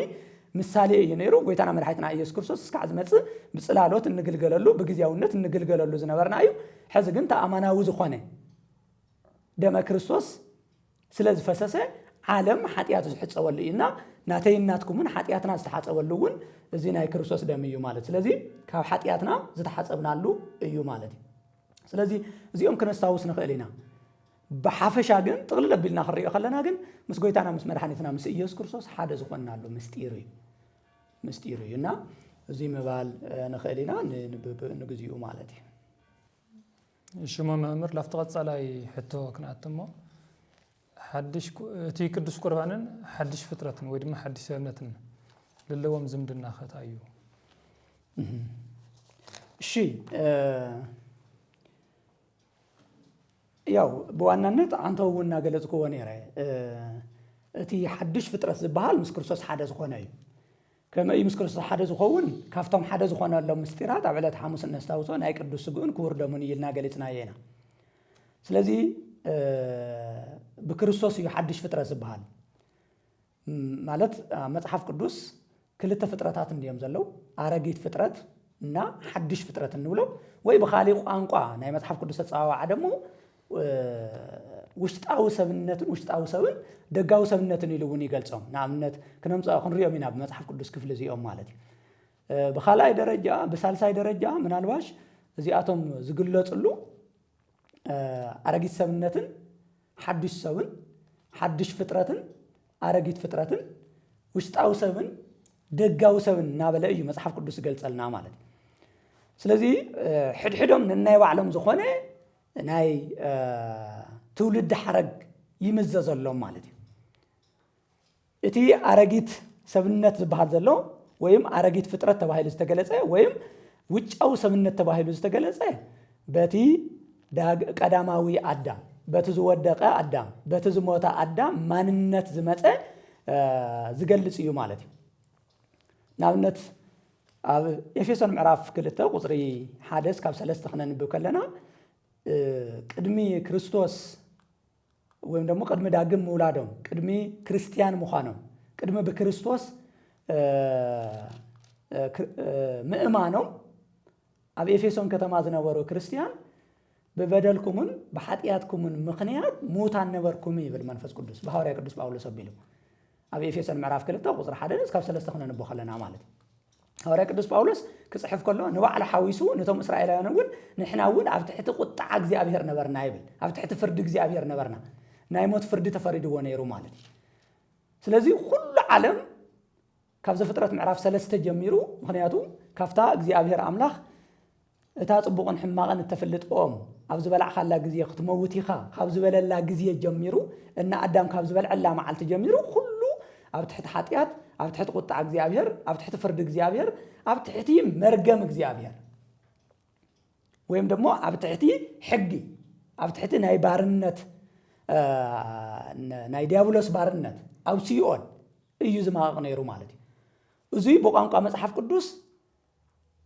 ምሳሌ እዩ ነይሩ ጎይታና መድሓኒትና ኢየሱስ ክርስቶስ እስካዕ ዝመጽእ ብጽላሎት እንግልገለሉ ብግዜያውነት እንግልገለሉ ዝነበርና እዩ ሕዚ ግን ተኣማናዊ ዝኾነ ደመ ክርስቶስ ስለ ዝፈሰሰ ዓለም ሓጢያት ዝሕጸወሉ እዩና ናተይናትኩምን ሓጢያትና ዝተሓጸበሉ እውን እዚ ናይ ክርስቶስ ደም እዩ ማለት ስለዚ ካብ ሓጢያትና ዝተሓጸብናሉ እዩ ማለት እዩ ስለዚ እዚኦም ክነስታውስ ንኽእል ኢና ብሓፈሻ ግን ጥቕልል ኣቢልና ክንሪኦ ከለና ግን ምስ ጎይታና ምስ መድሓኒትና ምስ ኢየሱስ ክርስቶስ ሓደ ዝኾንናሉ ምስጢር እዩና እዚ ምባል ንኽእል ኢና ንግዚኡ ማለት እዩ ሽሞ መምህር ላፍቲ ቀጻላይ ሕቶ ክንኣትሞ ሓድሽ እቲ ቅዱስ ቁርባንን ሓድሽ ፍጥረትን ወይ ድማ ሓድሽ ሰብነትን ለለዎም ዝምድና ኸታ እዩ እሺ ያው በዋናነት አንተ እውን እናገለጽኩዎ ነይረ እቲ ሓድሽ ፍጥረት ዝበሃል ምስ ክርስቶስ ሓደ ዝኾነ እዩ ከመይ ምስ ክርስቶስ ሓደ ዝኸውን ካብቶም ሓደ ዝኾነሎም ምስጢራት ኣብ ዕለት ሐሙስ ነስታውሶ ናይ ቅዱስ ስጉኡን ክቡር ደሙን ኢልና ገሊጽናዮ ኢና ስለዚ ብክርስቶስ እዩ ሓድሽ ፍጥረት ዝበሃል ማለት መጽሐፍ ቅዱስ ክልተ ፍጥረታት እንዲዮም ዘለው ኣረጊት ፍጥረት እና ሓድሽ ፍጥረት እንብሎ ወይ ብኻሊእ ቋንቋ ናይ መጽሐፍ ቅዱስ ተጻዋዓ ደሞ ውሽጣዊ ሰብነትን ውሽጣዊ ሰብን ደጋዊ ሰብነትን ኢሉ እውን ይገልጾም ንኣብነት ክንሪኦም ኢና ብመጽሐፍ ቅዱስ ክፍሊ እዚኦም ማለት እዩ ብኻልኣይ ደረጃ ብሳልሳይ ደረጃ ምናልባሽ እዚኣቶም ዝግለጽሉ ኣረጊት ሰብነትን ሓድሽ ሰብን ሓድሽ ፍጥረትን ኣረጊት ፍጥረትን ውሽጣዊ ሰብን ደጋዊ ሰብን እናበለ እዩ መጽሐፍ ቅዱስ ይገልጸልና ማለት እዩ ስለዚ ሕድሕዶም ነናይ ባዕሎም ዝኾነ ናይ ትውልድ ሓረግ ይምዘዘሎም ማለት እዩ እቲ ኣረጊት ሰብነት ዝበሃል ዘሎ ወይም ኣረጊት ፍጥረት ተባሂሉ ዝተገለጸ ወይም ውጫዊ ሰብነት ተባሂሉ ዝተገለጸ በቲ ቀዳማዊ ኣዳም በቲ ዝወደቀ ኣዳም በቲ ዝሞተ ኣዳም ማንነት ዝመጸ ዝገልጽ እዩ ማለት እዩ ንኣብነት ኣብ ኤፌሶን ምዕራፍ 2 ቁጽሪ 1 እስካብ 3 ክነንብብ ከለና ቅድሚ ክርስቶስ ወይም ደግሞ ቅድሚ ዳግም ምውላዶም ቅድሚ ክርስቲያን ምዃኖም ቅድሚ ብክርስቶስ ምእማኖም ኣብ ኤፌሶን ከተማ ዝነበሩ ክርስቲያን በበደልኩምን በኃጢአትኩምን ምክንያት ሙታን ነበርኩም ይብል መንፈስ ቅዱስ በሐዋርያ ቅዱስ ጳውሎስ አቢሉ ኣብ ኤፌሶን ምዕራፍ 2 ቁጽሪ 1 እስካብ 3 ክነንብቦ ከለና ማለት ሐዋርያ ቅዱስ ጳውሎስ ክጽሕፍ ከሎ ንባዕሉ ሓዊሱ ነቶም እስራኤላውያን እውን ንሕና እውን ኣብ ትሕቲ ቁጣዕ እግዚኣብሔር ነበርና ይብል ኣብ ትሕቲ ፍርዲ እግዚኣብሔር ነበርና ናይ ሞት ፍርዲ ተፈሪድዎ ነይሩ ማለት ስለዚ ኩሉ ዓለም ካብ ዘፍጥረት ምዕራፍ 3 ጀሚሩ ምክንያቱ ካብታ እግዚኣብሔር ኣምላኽ እታ ጽቡቕን ሕማቕን እተፈልጥኦም ኣብ ዝበላዕኻላ ግዜ ክትመውት ኢኻ ካብ ዝበለላ ግዜ ጀሚሩ እና ኣዳም ካብ ዝበልዐላ መዓልቲ ጀሚሩ ኩሉ ኣብ ትሕቲ ሓጢኣት ኣብ ትሕቲ ቁጣዕ እግዚኣብሔር ኣብ ትሕቲ ፍርዲ እግዚኣብሔር ኣብ ትሕቲ መርገም እግዚኣብሔር ወይም ደሞ ኣብ ትሕቲ ሕጊ ኣብ ትሕቲ ናይ ባርነት ናይ ዲያብሎስ ባርነት ኣብ ሲኦል እዩ ዝማቕቕ ነይሩ ማለት እዩ እዙይ ብቋንቋ መጽሓፍ ቅዱስ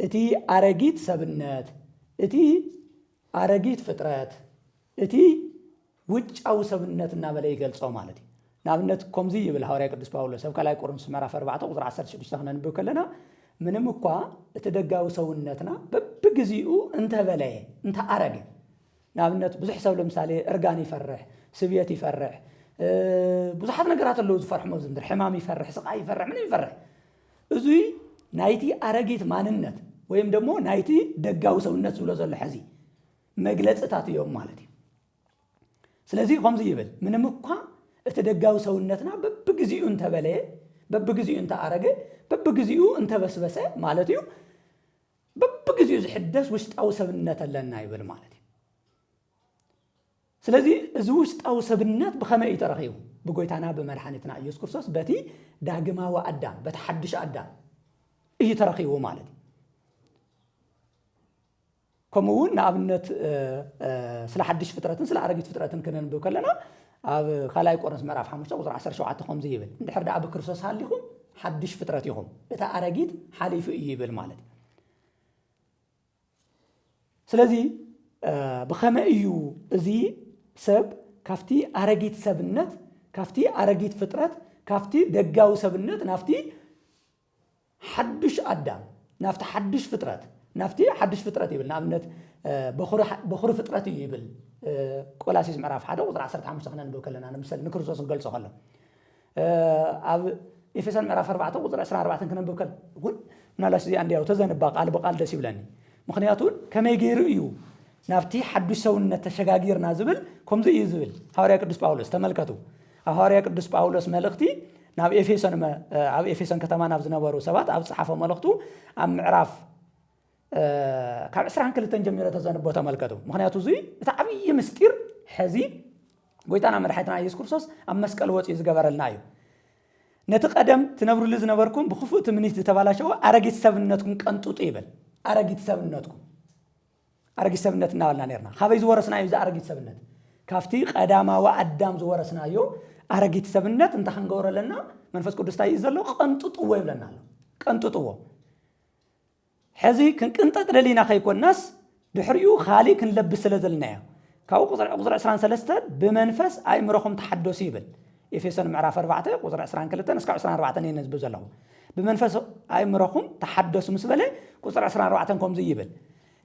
እቲ ኣረጊት ሰብነት እቲ ኣረጊት ፍጥረት እቲ ውጫዊ ሰብነት እናበለ ይገልጾ ማለት እዩ ንኣብነት ከምዚ ይብል ሐዋርያ ቅዱስ ጳውሎስ ኣብ ካልኣይ ቆሮንቶስ ምዕራፍ 4 ቁጽሪ 16 ክነንብብ ከለና ምንም እኳ እቲ ደጋዊ ሰውነትና በብግዚኡ እንተበለየ እንተኣረገ ንኣብነት ብዙሕ ሰብ ለምሳሌ እርጋን ይፈርሕ ስብየት ይፈርሕ ብዙሓት ነገራት ኣለዉ ዝፈርሕ መብዝምድር ሕማም ይፈርሕ ስቃይ ይፈርሕ ምን ይፈርሕ እዙይ ናይቲ ኣረጊት ማንነት ወይም ደሞ ናይቲ ደጋዊ ሰውነት ዝብሎ ዘሎ ሕዚ መግለጽታት እዮም ማለት እዩ ስለዚ ከምዚ ይብል ምንም እኳ እቲ ደጋዊ ሰውነትና በብግዚኡ እንተበለየ በብግዚኡ እንተኣረገ በብግዚኡ እንተበስበሰ ማለት እዩ በብግዚኡ ዝሕደስ ውሽጣዊ ሰብነት ኣለና ይብል ማለት እዩ ስለዚ እዚ ውሽጣዊ ሰብነት ብኸመይ እዩ ተረኺቡ ብጎይታና ብመድሓኒትና ኢየሱስ ክርስቶስ በቲ ዳግማዊ ኣዳም በቲ ሓድሽ ኣዳም እዩ ተረኺቡ ማለት እዩ ከምኡውን ንኣብነት ስለ ሓድሽ ፍጥረትን ስለ ኣረጊት ፍጥረትን ክነንብብ ከለና ኣብ ካልኣይ ቆሮንቶስ ምዕራፍ 5 ቁጽሪ 17 ከምዚ ይብል እንድሕር ደኣ ብክርስቶስ ሃሊኹም ሓድሽ ፍጥረት ኢኹም እታ ኣረጊት ሓሊፉ እዩ ይብል ማለት እዩ ስለዚ ብኸመይ እዩ እዚ ሰብ ካፍቲ ኣረጊት ሰብነት ካፍቲ ኣረጊት ፍጥረት ካፍቲ ደጋዊ ሰብነት ናፍቲ ሓድሽ ኣዳም ናፍቲ ሓድሽ ፍጥረት ናፍቲ ሓድሽ ፍጥረት ይብል ንኣብነት በኹሪ ፍጥረት እዩ ይብል ቆላሲስ ምዕራፍ 1 ቁጽሪ 15 ክነንብብ ከለና ንምሳሌ ንክርስቶስ ክገልጾ ከሎ ኣብ ኤፌሶን ምዕራፍ 4 ቁጽሪ 24 ክነንብብ ከለና እውን ምናልባሽ እዚኣ እንዲያው ተዘንባ ቃል ብቃል ደስ ይብለኒ ምክንያቱ ከመይ ገይሩ እዩ ናብቲ ሓድሽ ሰውነት ተሸጋጊርና ዝብል ከምዚ እዩ ዝብል ሐዋርያ ቅዱስ ጳውሎስ ተመልከቱ ኣብ ሐዋርያ ቅዱስ ጳውሎስ መልእኽቲ ናብ ኤፌሶን ከተማ ናብ ዝነበሩ ሰባት ኣብ ጽሓፎ መልእኽቱ ኣብ ምዕራፍ ካብ 22 ጀሚሮ ተዘንቦ ተመልከቱ ምክንያቱ እዙይ እቲ ዓብዪ ምስጢር ሕዚ ጎይታና መድሓኒትና ኢየሱስ ክርስቶስ ኣብ መስቀል ወፂኡ ዝገበረልና እዩ ነቲ ቀደም ትነብሩሉ ዝነበርኩም ብክፉእ ትምኒት ዝተባላሸወ ኣረጊት ሰብነትኩም ቀንጡጡ ይብል ኣረጊት ሰብነትኩም ኣረጊት ሰብነት እናበልና ነርና ካበይ ዝወረስናዮ እዚ ኣረጊት ሰብነት ካፍቲ ቀዳማዊ ኣዳም ዝወረስናዮ ኣረጊት ሰብነት እንታይ ክንገብሮ ኣለና መንፈስ ቅዱስ ታይ እዩ ዘሎ ቀንጡጥዎ ይብለና ኣሎ ቀንጡጥዎ ሕዚ ክንቅንጠጥ ደሊና ከይኮናስ ድሕሪኡ ካሊእ ክንለብስ ስለ ዘለናዮ ካብኡ ቁጽሪ 23 ብመንፈስ ኣእምሮኹም ተሓደሱ ይብል ኤፌሶን ምዕራፍ 4 ቁጽሪ 22 እስካብ 24 ነንብብ ዘለኹ ብመንፈስ ኣእምሮኹም ተሓደሱ ምስ በለ ቁጽሪ 24 ከምዚ ይብል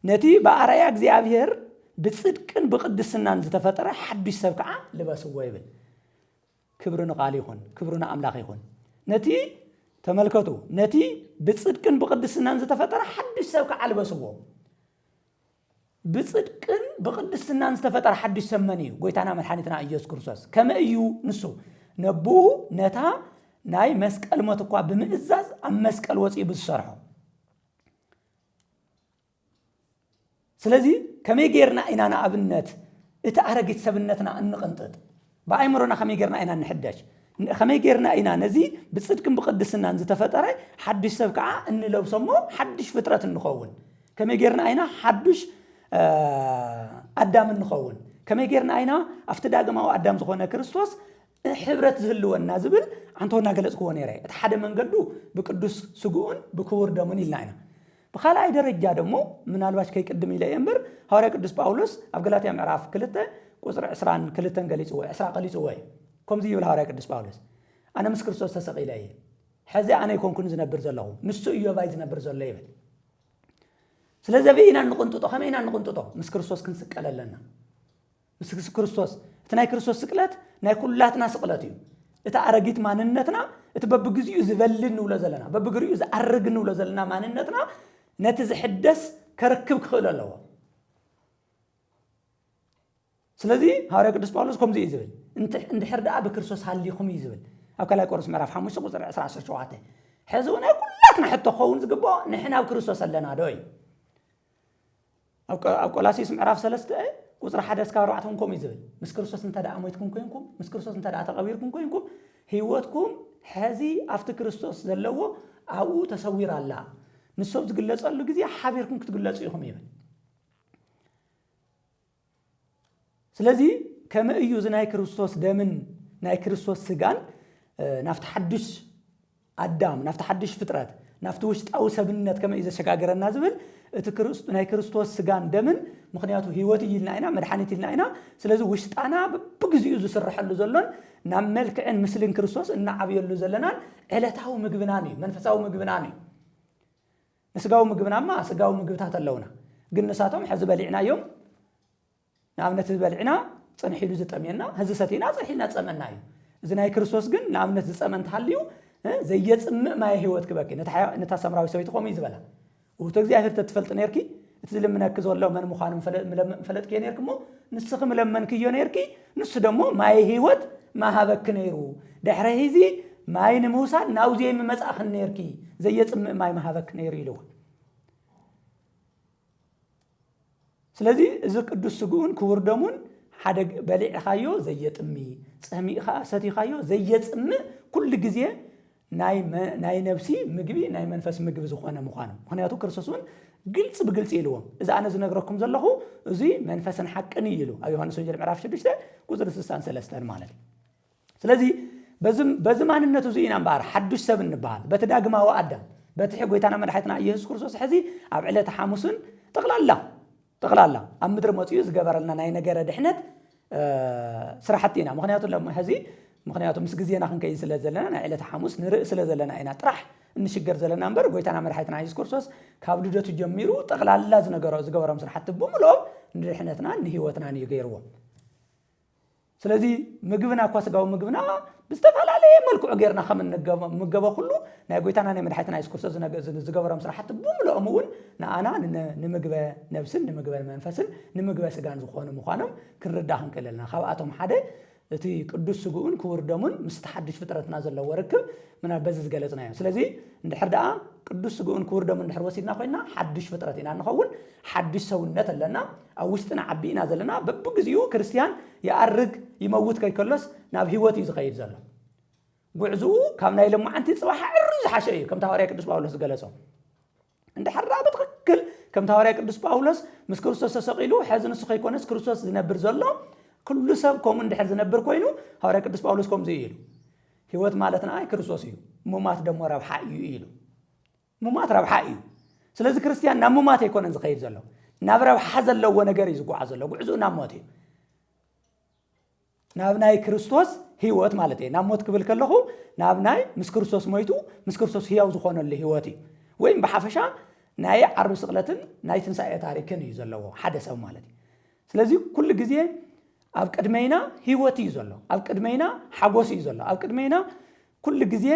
ነቲ በኣርአያ እግዚኣብሔር ብጽድቅን ብቅድስናን ዝተፈጠረ ሓድሽ ሰብ ከዓ ልበስዎ ይብል ክብሪ ንቃል ይኹን ክብሪ ንኣምላኽ ይኹን ነቲ ተመልከቱ ነቲ ብጽድቅን ብቅድስናን ዝተፈጠረ ሓድሽ ሰብ ከዓ ልበስዎ ብጽድቅን ብቅድስናን ዝተፈጠረ ሓድሽ ሰብ መን እዩ ጎይታና መድሓኒትና ኢየሱስ ክርስቶስ ከመይ እዩ ንሱ ነብኡ ነታ ናይ መስቀል ሞት እኳ ብምእዛዝ ኣብ መስቀል ወፂኡ ብዝሰርሖ ስለዚ ከመይ ጌርና ኢና ንኣብነት እቲ ኣረጊት ሰብነትና እንቕንጥጥ ብኣእምሮና ከመይ ጌርና ኢና ንሕደሽ ከመይ ጌርና ኢና ነዚ ብጽድቅን ብቅድስናን ዝተፈጠረ ሓድሽ ሰብ ከዓ እንለብሶሞ ሓድሽ ፍጥረት እንኸውን ከመይ ጌርና ኢና ሓድሽ ኣዳም እንኸውን ከመይ ጌርና ኢና ኣብቲ ዳግማዊ ኣዳም ዝኾነ ክርስቶስ ሕብረት ዝህልወና ዝብል አንተውና ገለጽክዎ ነይረ እቲ ሓደ መንገዱ ብቅዱስ ስጉኡን ብክቡር ደሙን ኢልና ኢና ብኻልኣይ ደረጃ ደሞ ምናልባሽ ከይቅድም ኢለ እምበር ሐዋርያ ቅዱስ ጳውሎስ ኣብ ገላትያ ምዕራፍ 2 ቁጽሪ 22 ገሊጽዎ 20 ቀሊጽዎ ከምዚ ይብል ሐዋርያ ቅዱስ ጳውሎስ ኣነ ምስ ክርስቶስ ተሰቒለ እየ ሕዚ ኣነ ይኮንኩን ዝነብር ዘለኹ ንሱ እዩ ባይ ዝነብር ዘሎ ይብል ስለዚ በኢና ንቕንጥጦ ከመይና ንቕንጥጦ ምስ ክርስቶስ ክንስቀል ኣለና ምስ ክርስቶስ እቲ ናይ ክርስቶስ ስቅለት ናይ ኩላትና ስቅለት እዩ እታ አረጊት ማንነትና እቲ በብግዚኡ ዝበልን ንብሎ ዘለና በብግሪኡ ዝአርግ ንብሎ ዘለና ማንነትና ነቲ ዝሕደስ ከርክብ ክኽእል ኣለዎ ስለዚ ሐዋርያ ቅዱስ ጳውሎስ ከምዚ እዩ ዝብል እንድሕር ደኣ ብክርስቶስ ሃሊኹም እዩ ዝብል ኣብ ካልኣይ ቆሮንቶስ ምዕራፍ 5 ቁጥሪ 17 ሕዚ እውን ኩላትና ሕቶ ክኸውን ዝግብኦ ንሕና ኣብ ክርስቶስ ኣለና ዶ እዩ ኣብ ቆላስይስ ምዕራፍ 3 ቁጥሪ 1 እስካብ 4 ከምኡ እዩ ዝብል ምስ ክርስቶስ እንተደኣ ሞይትኩም ኮይንኩም ምስ ክርስቶስ እንተደኣ ተቐቢርኩም ኮይንኩም ህይወትኩም ሕዚ ኣብቲ ክርስቶስ ዘለዎ ኣብኡ ተሰዊራ ኣላ ንሰብ ዝግለጸሉ ግዜ ሓቢርኩም ክትግለጹ ኢኹም ይብል ስለዚ ከመ እዩ ዝናይ ክርስቶስ ደምን ናይ ክርስቶስ ስጋን ናፍቲ ሓድሽ ኣዳም ናፍቲ ሓድሽ ፍጥረት ናፍቲ ውሽጣዊ ሰብነት ከመ እዩ ዘሸጋግረና ዝብል እቲ ናይ ክርስቶስ ስጋን ደምን ምክንያቱ ህይወት ይልና ኢና መድሓኒት ይልና ኢና ስለዚ ውሽጣና ብግዚኡ ዝስርሐሉ ዘሎን ናብ መልክዕን ምስልን ክርስቶስ እናዓብየሉ ዘለናን ዕለታዊ ምግብናን እዩ መንፈሳዊ ምግብናን እዩ ንስጋዊ ምግብናማ ስጋዊ ምግብታት ኣለውና ግን ንሳቶም ሕዚ በሊዕናዮም ንኣብነት ዝበልዕና ፀንሒሉ ዝጠምየና ህዚ ሰቲና ፀንሒልና ፀመና እዩ እዚ ናይ ክርስቶስ ግን ንኣብነት ዝፀመን ተሃልዩ ዘየፅምእ ማይ ህይወት ክበቂ ነታ ሰምራዊ ሰበይቲ ከምኡ ዝበላ ውህቶ እግዚኣብሔር ተትፈልጥ ነርኪ እቲ ዝልምነክ ዘሎ መን ምዃኑ ፈለጥክዮ ነርክ እሞ ንስኺ ምለመንክዮ ነርኪ ንሱ ደሞ ማይ ህይወት ማሃበክ ነይሩ ድሕሪ ሂዚ ማይ ንምውሳድ ናብዚየ ምመጻእኽን ነርኪ ዘየፅምእ ማይ ማሃበክ ነይሩ ኢልዎ ስለዚ እዚ ቅዱስ ስጉኡን ክቡር ደሙን ሓደ በሊዕኻዮ ዘየጥሚ ፀሚእኻ ሰቲኻዮ ዘየፅምእ ኩሉ ግዜ ናይ ነብሲ ምግቢ ናይ መንፈስ ምግቢ ዝኾነ ምዃኑ ምክንያቱ ክርስቶስ እውን ግልጽ ብግልጽ ኢልዎም እዚ ኣነ ዝነግረኩም ዘለኹ እዚ መንፈስን ሓቅን ኢሉ ኣብ ዮሐንስ ወንጌል ምዕራፍ 6 ቁጥሪ 63 ማለት ስለዚ በዚ ማንነቱ እዚ ኢና እምበኣር ሓዱሽ ሰብ እንበሃል በቲ ዳግማዊ ኣዳም በቲ ጎይታና መድሓኒትና ኢየሱስ ክርስቶስ ሕዚ ኣብ ዕለተ ሓሙስን ጠቕላላ ኣብ ምድሪ መፅኡ ዝገበረልና ናይ ነገረ ድሕነት ስራሕቲ ኢና ምክንያቱ ምስ ግዜና ክንከይድ ስለ ዘለና ናይ ዕለተ ሓሙስ ንርኢ ስለ ዘለና ኢና ጥራሕ እንሽገር ዘለና እምበር ጎይታና መድሓኒትና ኢየሱስ ክርስቶስ ካብ ልደቱ ጀሚሩ ጠቕላላ ዝገበሮም ስራሕቲ ብምልኦም ንድሕነትና ንሂወትና እዩ ገይርዎም ስለዚ ምግብና እኳ ስጋዊ ምግብና ብዝተፈላለየ መልክዑ ጌርና ከም እንምገበ ኩሉ ናይ ጎይታና ናይ መድሓኒትና ኢየሱስ ክርስቶስ ዝገበሮም ስራሕቲ ብምልኦም እውን ንኣና ንምግበ ነብስን ንምግበ መንፈስን ንምግበ ስጋን ዝኾኑ ምዃኖም ክንርዳእ ክንክእል ኣለና ካብኣቶም ሓደ እቲ ቅዱስ ስጉኡን ክቡር ደሙን ምስ ተሓድሽ ፍጥረትና ዘለዎ ርክብ ምና በዚ ዝገለጽና እዩ ስለዚ እንድሕር ደኣ ቅዱስ ስጉኡን ክቡር ደሙን እንድሕር ወሲድና ኮይና ሓድሽ ፍጥረት ኢና ንኸውን ሓድሽ ሰውነት ኣለና ኣብ ውሽጥና ዓቢኢና ዘለና በብግዚኡ ክርስቲያን ይኣርግ ይመውት ከይከሎስ ናብ ህይወት እዩ ዝኸይድ ዘሎ ጉዕዝኡ ካብ ናይ ልምዓንቲ ፅባሕ ዕሩ ዝሓሸ እዩ ከምቲ ሐዋርያ ቅዱስ ጳውሎስ ዝገለጾ እንድሕር ደኣ ብትክክል ከምቲ ሐዋርያ ቅዱስ ጳውሎስ ምስ ክርስቶስ ተሰቂሉ ሕዚ ንሱ ከይኮነስ ክርስቶስ ዝነብር ዘሎ ኩሉ ሰብ ከምኡ እንድሕር ዝነብር ኮይኑ ሐዋርያ ቅዱስ ጳውሎስ ከምዚ ኢሉ ህይወት ማለትና ክርስቶስ እዩ ሙማት ደሞ ረብሓ እዩ ኢሉ ሙማት ረብሓ እዩ ስለዚ ክርስቲያን ናብ ሙማት ኣይኮነን ዝኸይድ ዘሎ ናብ ረብሓ ዘለዎ ነገር እዩ ዝጓዓዝ ዘሎ ጉዕዝኡ ናብ ሞት እዩ ናብ ናይ ክርስቶስ ህይወት ማለት እዩ ናብ ሞት ክብል ከለኹ ናብ ናይ ምስ ክርስቶስ ሞይቱ ምስ ክርስቶስ ህያው ዝኾነሉ ህይወት እዩ ወይም ብሓፈሻ ናይ ዓርቢ ስቕለትን ናይ ትንሳኤ ታሪክን እዩ ዘለዎ ሓደ ሰብ ማለት እዩ ስለዚ ኩሉ ግዜ ኣብ ቅድመይና ህይወት እዩ ዘሎ ኣብ ቅድመይና ሓጎስ እዩ ዘሎ ኣብ ቅድመይና ኩሉ ግዜ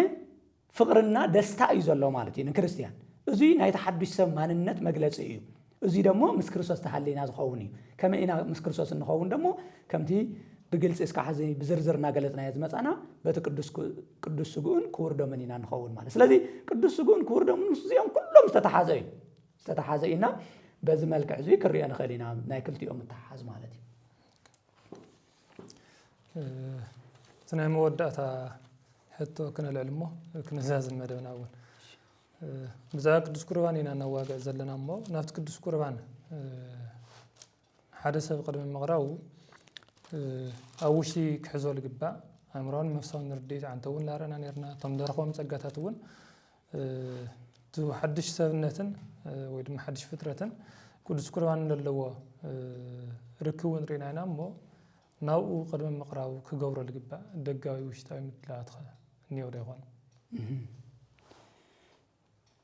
ፍቅርና ደስታ እዩ ዘሎ ማለት እዩ ንክርስቲያን እዚ ናይ ተሓድሽ ሰብ ማንነት መግለፂ እዩ እዚ ደሞ ምስ ክርስቶስ ተሃሊና ዝኸውን እዩ ከመይ ኢና ምስ ክርስቶስ እንኸውን ደሞ ከምቲ ብግልጽ እስካ ሕዚ ብዝርዝር እናገለጽናዮ ዝመጻና በቲ ቅዱስ ስጉኡን ክቡር ደሙን ኢና ንኸውን ማለት ስለዚ ቅዱስ ስጉኡን ክቡር ደሙን እዚኦም ኩሎም ዝተተሓዘ ኢና በዚ መልክዕ እዚ ክሪኦ ንኽእል ኢና ናይ ክልቲኦም ምትሓዝ ማለት እዩ እቲ ናይ መወዳእታ ሕቶ ክነልዕል እሞ ክንዛዝም መደብና እውን ብዛዕባ ቅዱስ ቁርባን ኢና እናዋግዕ ዘለና እሞ ናብቲ ቅዱስ ቁርባን ሓደ ሰብ ቅድሚ ምቕራቡ ኣብ ውሽጢ ክሕዞ ዝግባእ ኣእምሮን መንፈሳውን ርድኢት ዓንተ እውን ላርአና ነርና እቶም ደረኽቦም ፀጋታት እውን እቲ ሓድሽ ሰብነትን ወይ ድማ ሓድሽ ፍጥረትን ቅዱስ ቁርባን ዘለዎ ርክብ እውን ርኢና ኢና እሞ ናብኡ ቅድሚ ምቕራቡ ክገብሮ ዝግባእ ደጋዊ ውሽጣዊ ምድላዋት እኒኦ ዶ ይኾኑ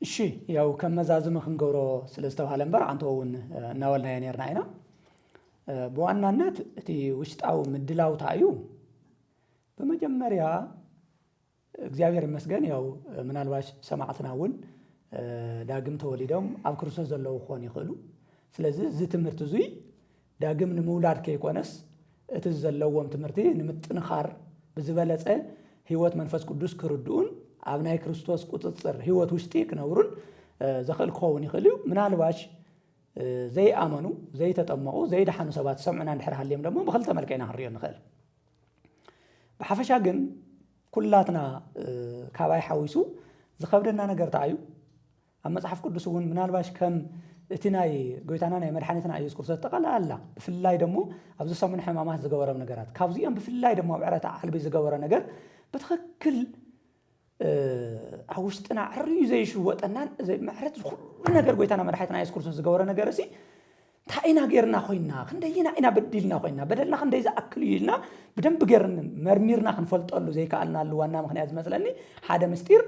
እሺ ያው ከም መዛዝም ክንገብሮ ስለ ዝተባሃለ እምበር አንተ እውን እናበልናዮ ነርና ኢና በዋናነት እቲ ውሽጣዊ ምድላውታ እዩ በመጀመሪያ እግዚአብሔር ይመስገን ያው ምናልባሽ ሰማዕትናውን ዳግም ተወሊዶም ኣብ ክርስቶስ ዘለው ክኾን ይኽእሉ ስለዚህ እዚ ትምህርቲ እዙይ ዳግም ንምውላድ ከይኮነስ እቲ ዘለዎም ትምህርቲ ንምጥንኻር ብዝበለፀ ህይወት መንፈስ ቅዱስ ክርድኡን ኣብ ናይ ክርስቶስ ቁፅፅር ህይወት ውሽጢ ክነብሩን ዘኽእል ክኸውን ይኽእል እዩ ምናልባሽ ዘይኣመኑ ዘይተጠመቑ ዘይድሓኑ ሰባት ሰምዑና እንድሕር ሃልዮም ደግሞ ብክልተ መልክዕ ኢና ክንሪኦ ንኽእል ብሓፈሻ ግን ኩላትና ካብኣይ ሓዊሱ ዝኸብደና ነገር እንታይ እዩ ኣብ መጽሓፍ ቅዱስ እውን ምናልባሽ ከም እቲ ናይ ጎይታና ናይ መድሓኒትና ኢየሱስ ክርስቶስ ተቐላላ ብፍላይ ደግሞ ኣብዚ ሰሙን ሕማማት ዝገበሮም ነገራት ካብዚኦም ብፍላይ ደግሞ ኣብ ዕረታ ዓልቢ ዝገበሮ ነገር ብትኽክል ኣብ ውሽጥና ዕርዩ ዘይሽወጠናን ምሕረት ዝኩሉ ነገር ጎይታና መድሓኒትና ኢየሱስ ክርስቶስ ዝገበሮ ነገር እሲ እንታይ ኢና ጌርና ኮይና ክንደይና ኢና በዲልና ኮይና በደልና ክንደይ ዝኣክል እዩ ኢልና ብደንብ ጌርና መርሚርና ክንፈልጠሉ ዘይከኣልናሉ ዋና ምክንያት ዝመስለኒ ሓደ ምስጢር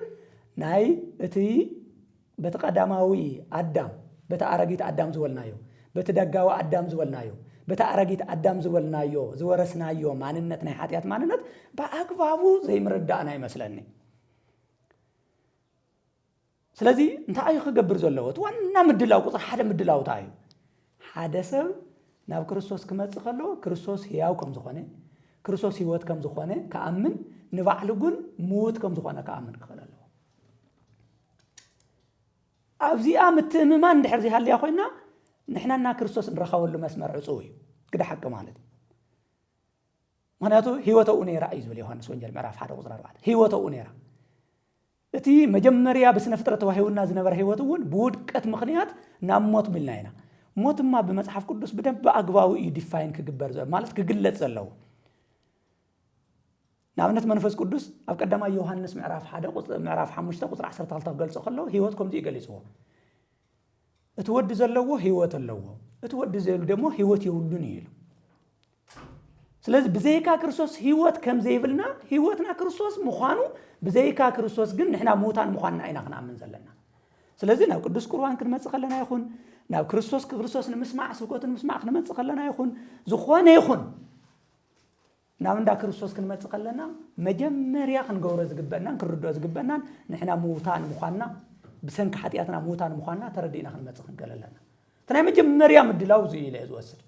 ናይ እቲ በቲ ቀዳማዊ ኣዳም በቲ ኣረጊት ኣዳም ዝወልናዮ በቲ ደጋዊ ኣዳም ዝወልናዮ በቲ ኣረጊት ኣዳም ዝወልናዮ ዝወረስናዮ ማንነት ናይ ሓጢያት ማንነት ብኣግባቡ ዘይምርዳእና ይመስለኒ ስለዚ እንታይ እዩ ክገብር ዘለዎ እቲ ዋና ምድላው ቁፅሪ ሓደ ምድላው እንታይ እዩ ሓደ ሰብ ናብ ክርስቶስ ክመጽእ ከሎ ክርስቶስ ሕያው ከም ዝኾነ ክርስቶስ ህይወት ከም ዝኾነ ከኣምን ንባዕሉ ግን ሙት ከም ዝኾነ ከኣምን ክኽእል ኣለዎ ኣብዚኣ ምትእምማን እንድሕር ዘይሃልያ ኮይና ንሕናና ክርስቶስ ንረኸበሉ መስመር ዕፁው እዩ ግደ ሓቂ ማለት እዩ ምክንያቱ ህይወተኡ ነይራ እዩ ዝብል ዮሃንስ ወንጌል ምዕራፍ 1 ቁፅሪ 4 ህይወተኡ ነይራ እቲ መጀመርያ ብስነ ፍጥረት ተዋሂቡና ዝነበረ ህይወት እውን ብውድቀት ምክንያት ናብ ሞት ሚልና ኢና ሞትማ ብመጽሓፍ ቅዱስ ብደንብ ኣግባቡ እዩ ዲፋይን ክግበር ማለት ክግለጽ ዘለዎ ንኣብነት መንፈስ ቅዱስ ኣብ ቀዳማይ ዮሃንስ ምዕራፍ 5 ቁፅሪ 12 ገልጾ ከሎ ህይወት ከምዚ ይገልጽዎ እቲ ወዲ ዘለዎ ህይወት ኣለዎ እቲ ወዲ ዘሉ ደግሞ ህይወት የብሉን እዩ ስለዚህ ብዘይካ ክርስቶስ ህይወት ከም ዘይብልና ህይወትና ክርስቶስ ምዃኑ ብዘይካ ክርስቶስ ግን ንሕና ሙታን ምዃንና ኢና ክንኣምን ዘለና ስለዚህ ናብ ቅዱስ ቁርባን ክንመጽእ ከለና ይኹን ናብ ክርስቶስ ንምስማዕ ስብከቱ ንምስማዕ ክንመጽእ ከለና ይኹን ዝኾነ ይኹን ናብ እንዳ ክርስቶስ ክንመጽእ ከለና መጀመርያ ክንገብሮ ዝግበአናን ክንርድኦ ዝግበአናን ንሕና ሙታን ምዃንና ብሰንኪ ሓጢኣትና ሙታን ምዃንና ተረዲእና ክንመጽእ ክንክእል ኣለና እቲ ናይ መጀመርያ ምድላው እዚ ኢለ ዝወስድ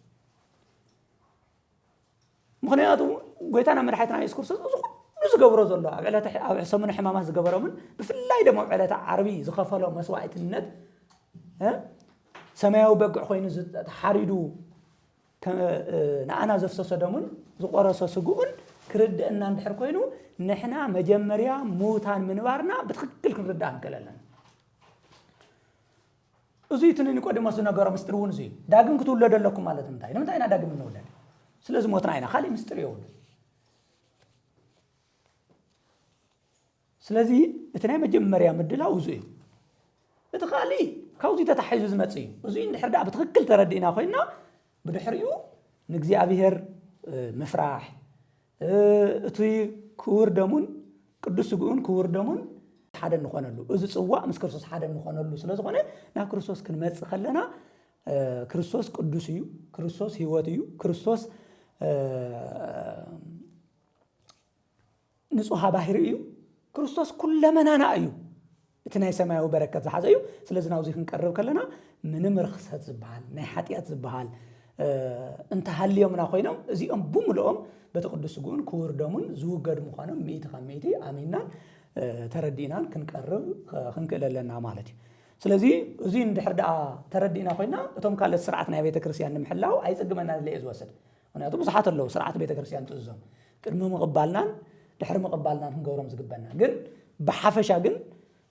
ምክንያቱ ጎይታና መድሓኒትና ኢየሱስ ክርስቶስ እዚ ኩሉ ዝገብሮ ዘሎ ኣብ ዕለተ ኣብ ሰሙን ሕማማት ዝገበሮምን ብፍላይ ደግሞ ኣብ ዕለተ ዓርቢ ዝኸፈሎ መስዋዕትነት ሰማያዊ በግዕ ኮይኑ ተሓሪዱ ንኣና ዘፍሰሶ ደሙን ዝቆረሶ ስጉኡን ክርድአና እንድሕር ኮይኑ ንሕና መጀመርያ ሙታን ምንባርና ብትክክል ክንርዳእ ንክእል ኣለና እዚ እቲ ኒቆዲሞስ ዝነገሮ ምስጢር እውን እዚ ዳግም ክትውለዱ ኣለኩም ማለት እንታይ ንምንታይ ኢና ዳግም እንውለድ ስለዚ ሞትና ኢና ካሊእ ምስጢር የብሉ ስለዚ እቲ ናይ መጀመርያ ምድላው እዚ እዩ እቲ ካሊእ ካብዚ ተታሒዙ ዝመጽእ እዩ እዚ እንድሕር ዳኣ ብትክክል ተረዲእና ኮይና ብድሕሪኡ ንእግዚአብሔር ምፍራሕ እቲ ክቡር ደሙን ቅዱስ ስጉኡን ክቡር ደሙን ሓደ ንኾነሉ እዚ ጽዋዕ ምስ ክርስቶስ ሓደ ንኾነሉ ስለዝኾነ ናብ ክርስቶስ ክንመጽእ ከለና ክርስቶስ ቅዱስ እዩ ክርስቶስ ህይወት እዩ ክርስቶስ ንጹሃ ባህሪ እዩ ክርስቶስ ኩለመናና እዩ እቲ ናይ ሰማያዊ በረከት ዝሓዘ እዩ ስለዚ ናብዚ ክንቀርብ ከለና ምንም ርክሰት ዝበሃል ናይ ሓጢኣት ዝበሃል እንተሃልዮምና ኮይኖም እዚኦም ብምልኦም በቲ ቅዱስ ስጉኡን ክቡር ደሙን ዝውገድ ምዃኖም 100% ኣሚንናን ተረዲእናን ክንቀርብ ክንክእል ኣለና ማለት እዩ ስለዚ እዚ እንድሕር ዳኣ ተረዲእና ኮይና እቶም ካልኦት ስርዓት ናይ ቤተ ክርስቲያን ንምሕላው ኣይፅግመናን ለየ ዝወስድ ምክንያቱ ብዙሓት ኣለዉ ስርዓት ቤተ ክርስቲያን ትእዞም ቅድሚ ምቕባልናን ድሕሪ ምቕባልናን ክንገብሮም ዝግበና ግን ብሓፈሻ ግን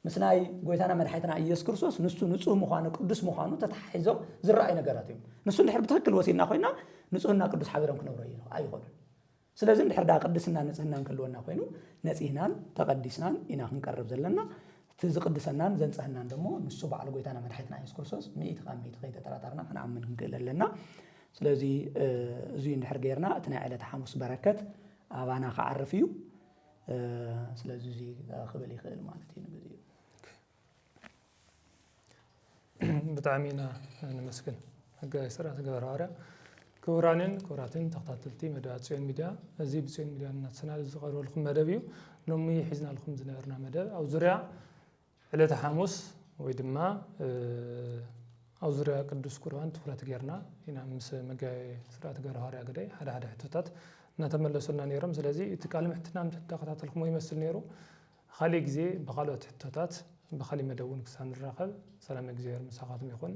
ምስ ናይ ጎይታና መድሓኒትና ኢየሱስ ክርስቶስ ንሱ ንጹህ ምዃኑ ቅዱስ ምዃኑ ተታሒዞም ዝረኣዩ ነገራት እዮም ንሱ እንድሕር ብትክክል ወሲድና ኮይና ንጹህና ቅዱስ ሓቢሮም ክነብሩ ኣይኮኑን ስለዚ እንድሕር ዳኣ ቅድስና ንጽህናን ክህልወና ኮይኑ ነጺህናን ተቐዲስናን ኢና ክንቀርብ ዘለና እቲ ዝቅድሰናን ዘንጽህናን ደሞ ንሱ በዓል ጎይታና መድሓኒትና ኢየሱስ ክርስቶስ 100% ከይተጠራጠርና ክንኣምን ክንክእል ኣለና ስለዚ እዚ እንድሕር ጌርና እቲ ናይ ዕለተ ሐሙስ በረከት ኣባና ክዓርፍ እዩ ስለዚ እዚ ክብል ይኽእል ማለት እዩ ንግዜ ብጣዕሚ ኢና ንመስግን ሕጋዊ ስርዓት ገበረ ሃዋርያ كورانين تختاتلتي مدى تسوين ميديا أزي بتسوين ميديا نتسنال زغيروا لكم مدبيو نومي حزنا لكم زنيرنا مدب أو زريع على تحمس ويدما أو زريع قدوس قرآن تفرات غيرنا هنا مس مجاي سرعة غير هاري أقدي حدا حتتات نتملسنا نيرم سلازي تكلم حتنا تختاتلكم ويمثل نيرو خالي جزي بقالو حتتات بخلي مدون كسان الرقب سلام جزير مساقات يكون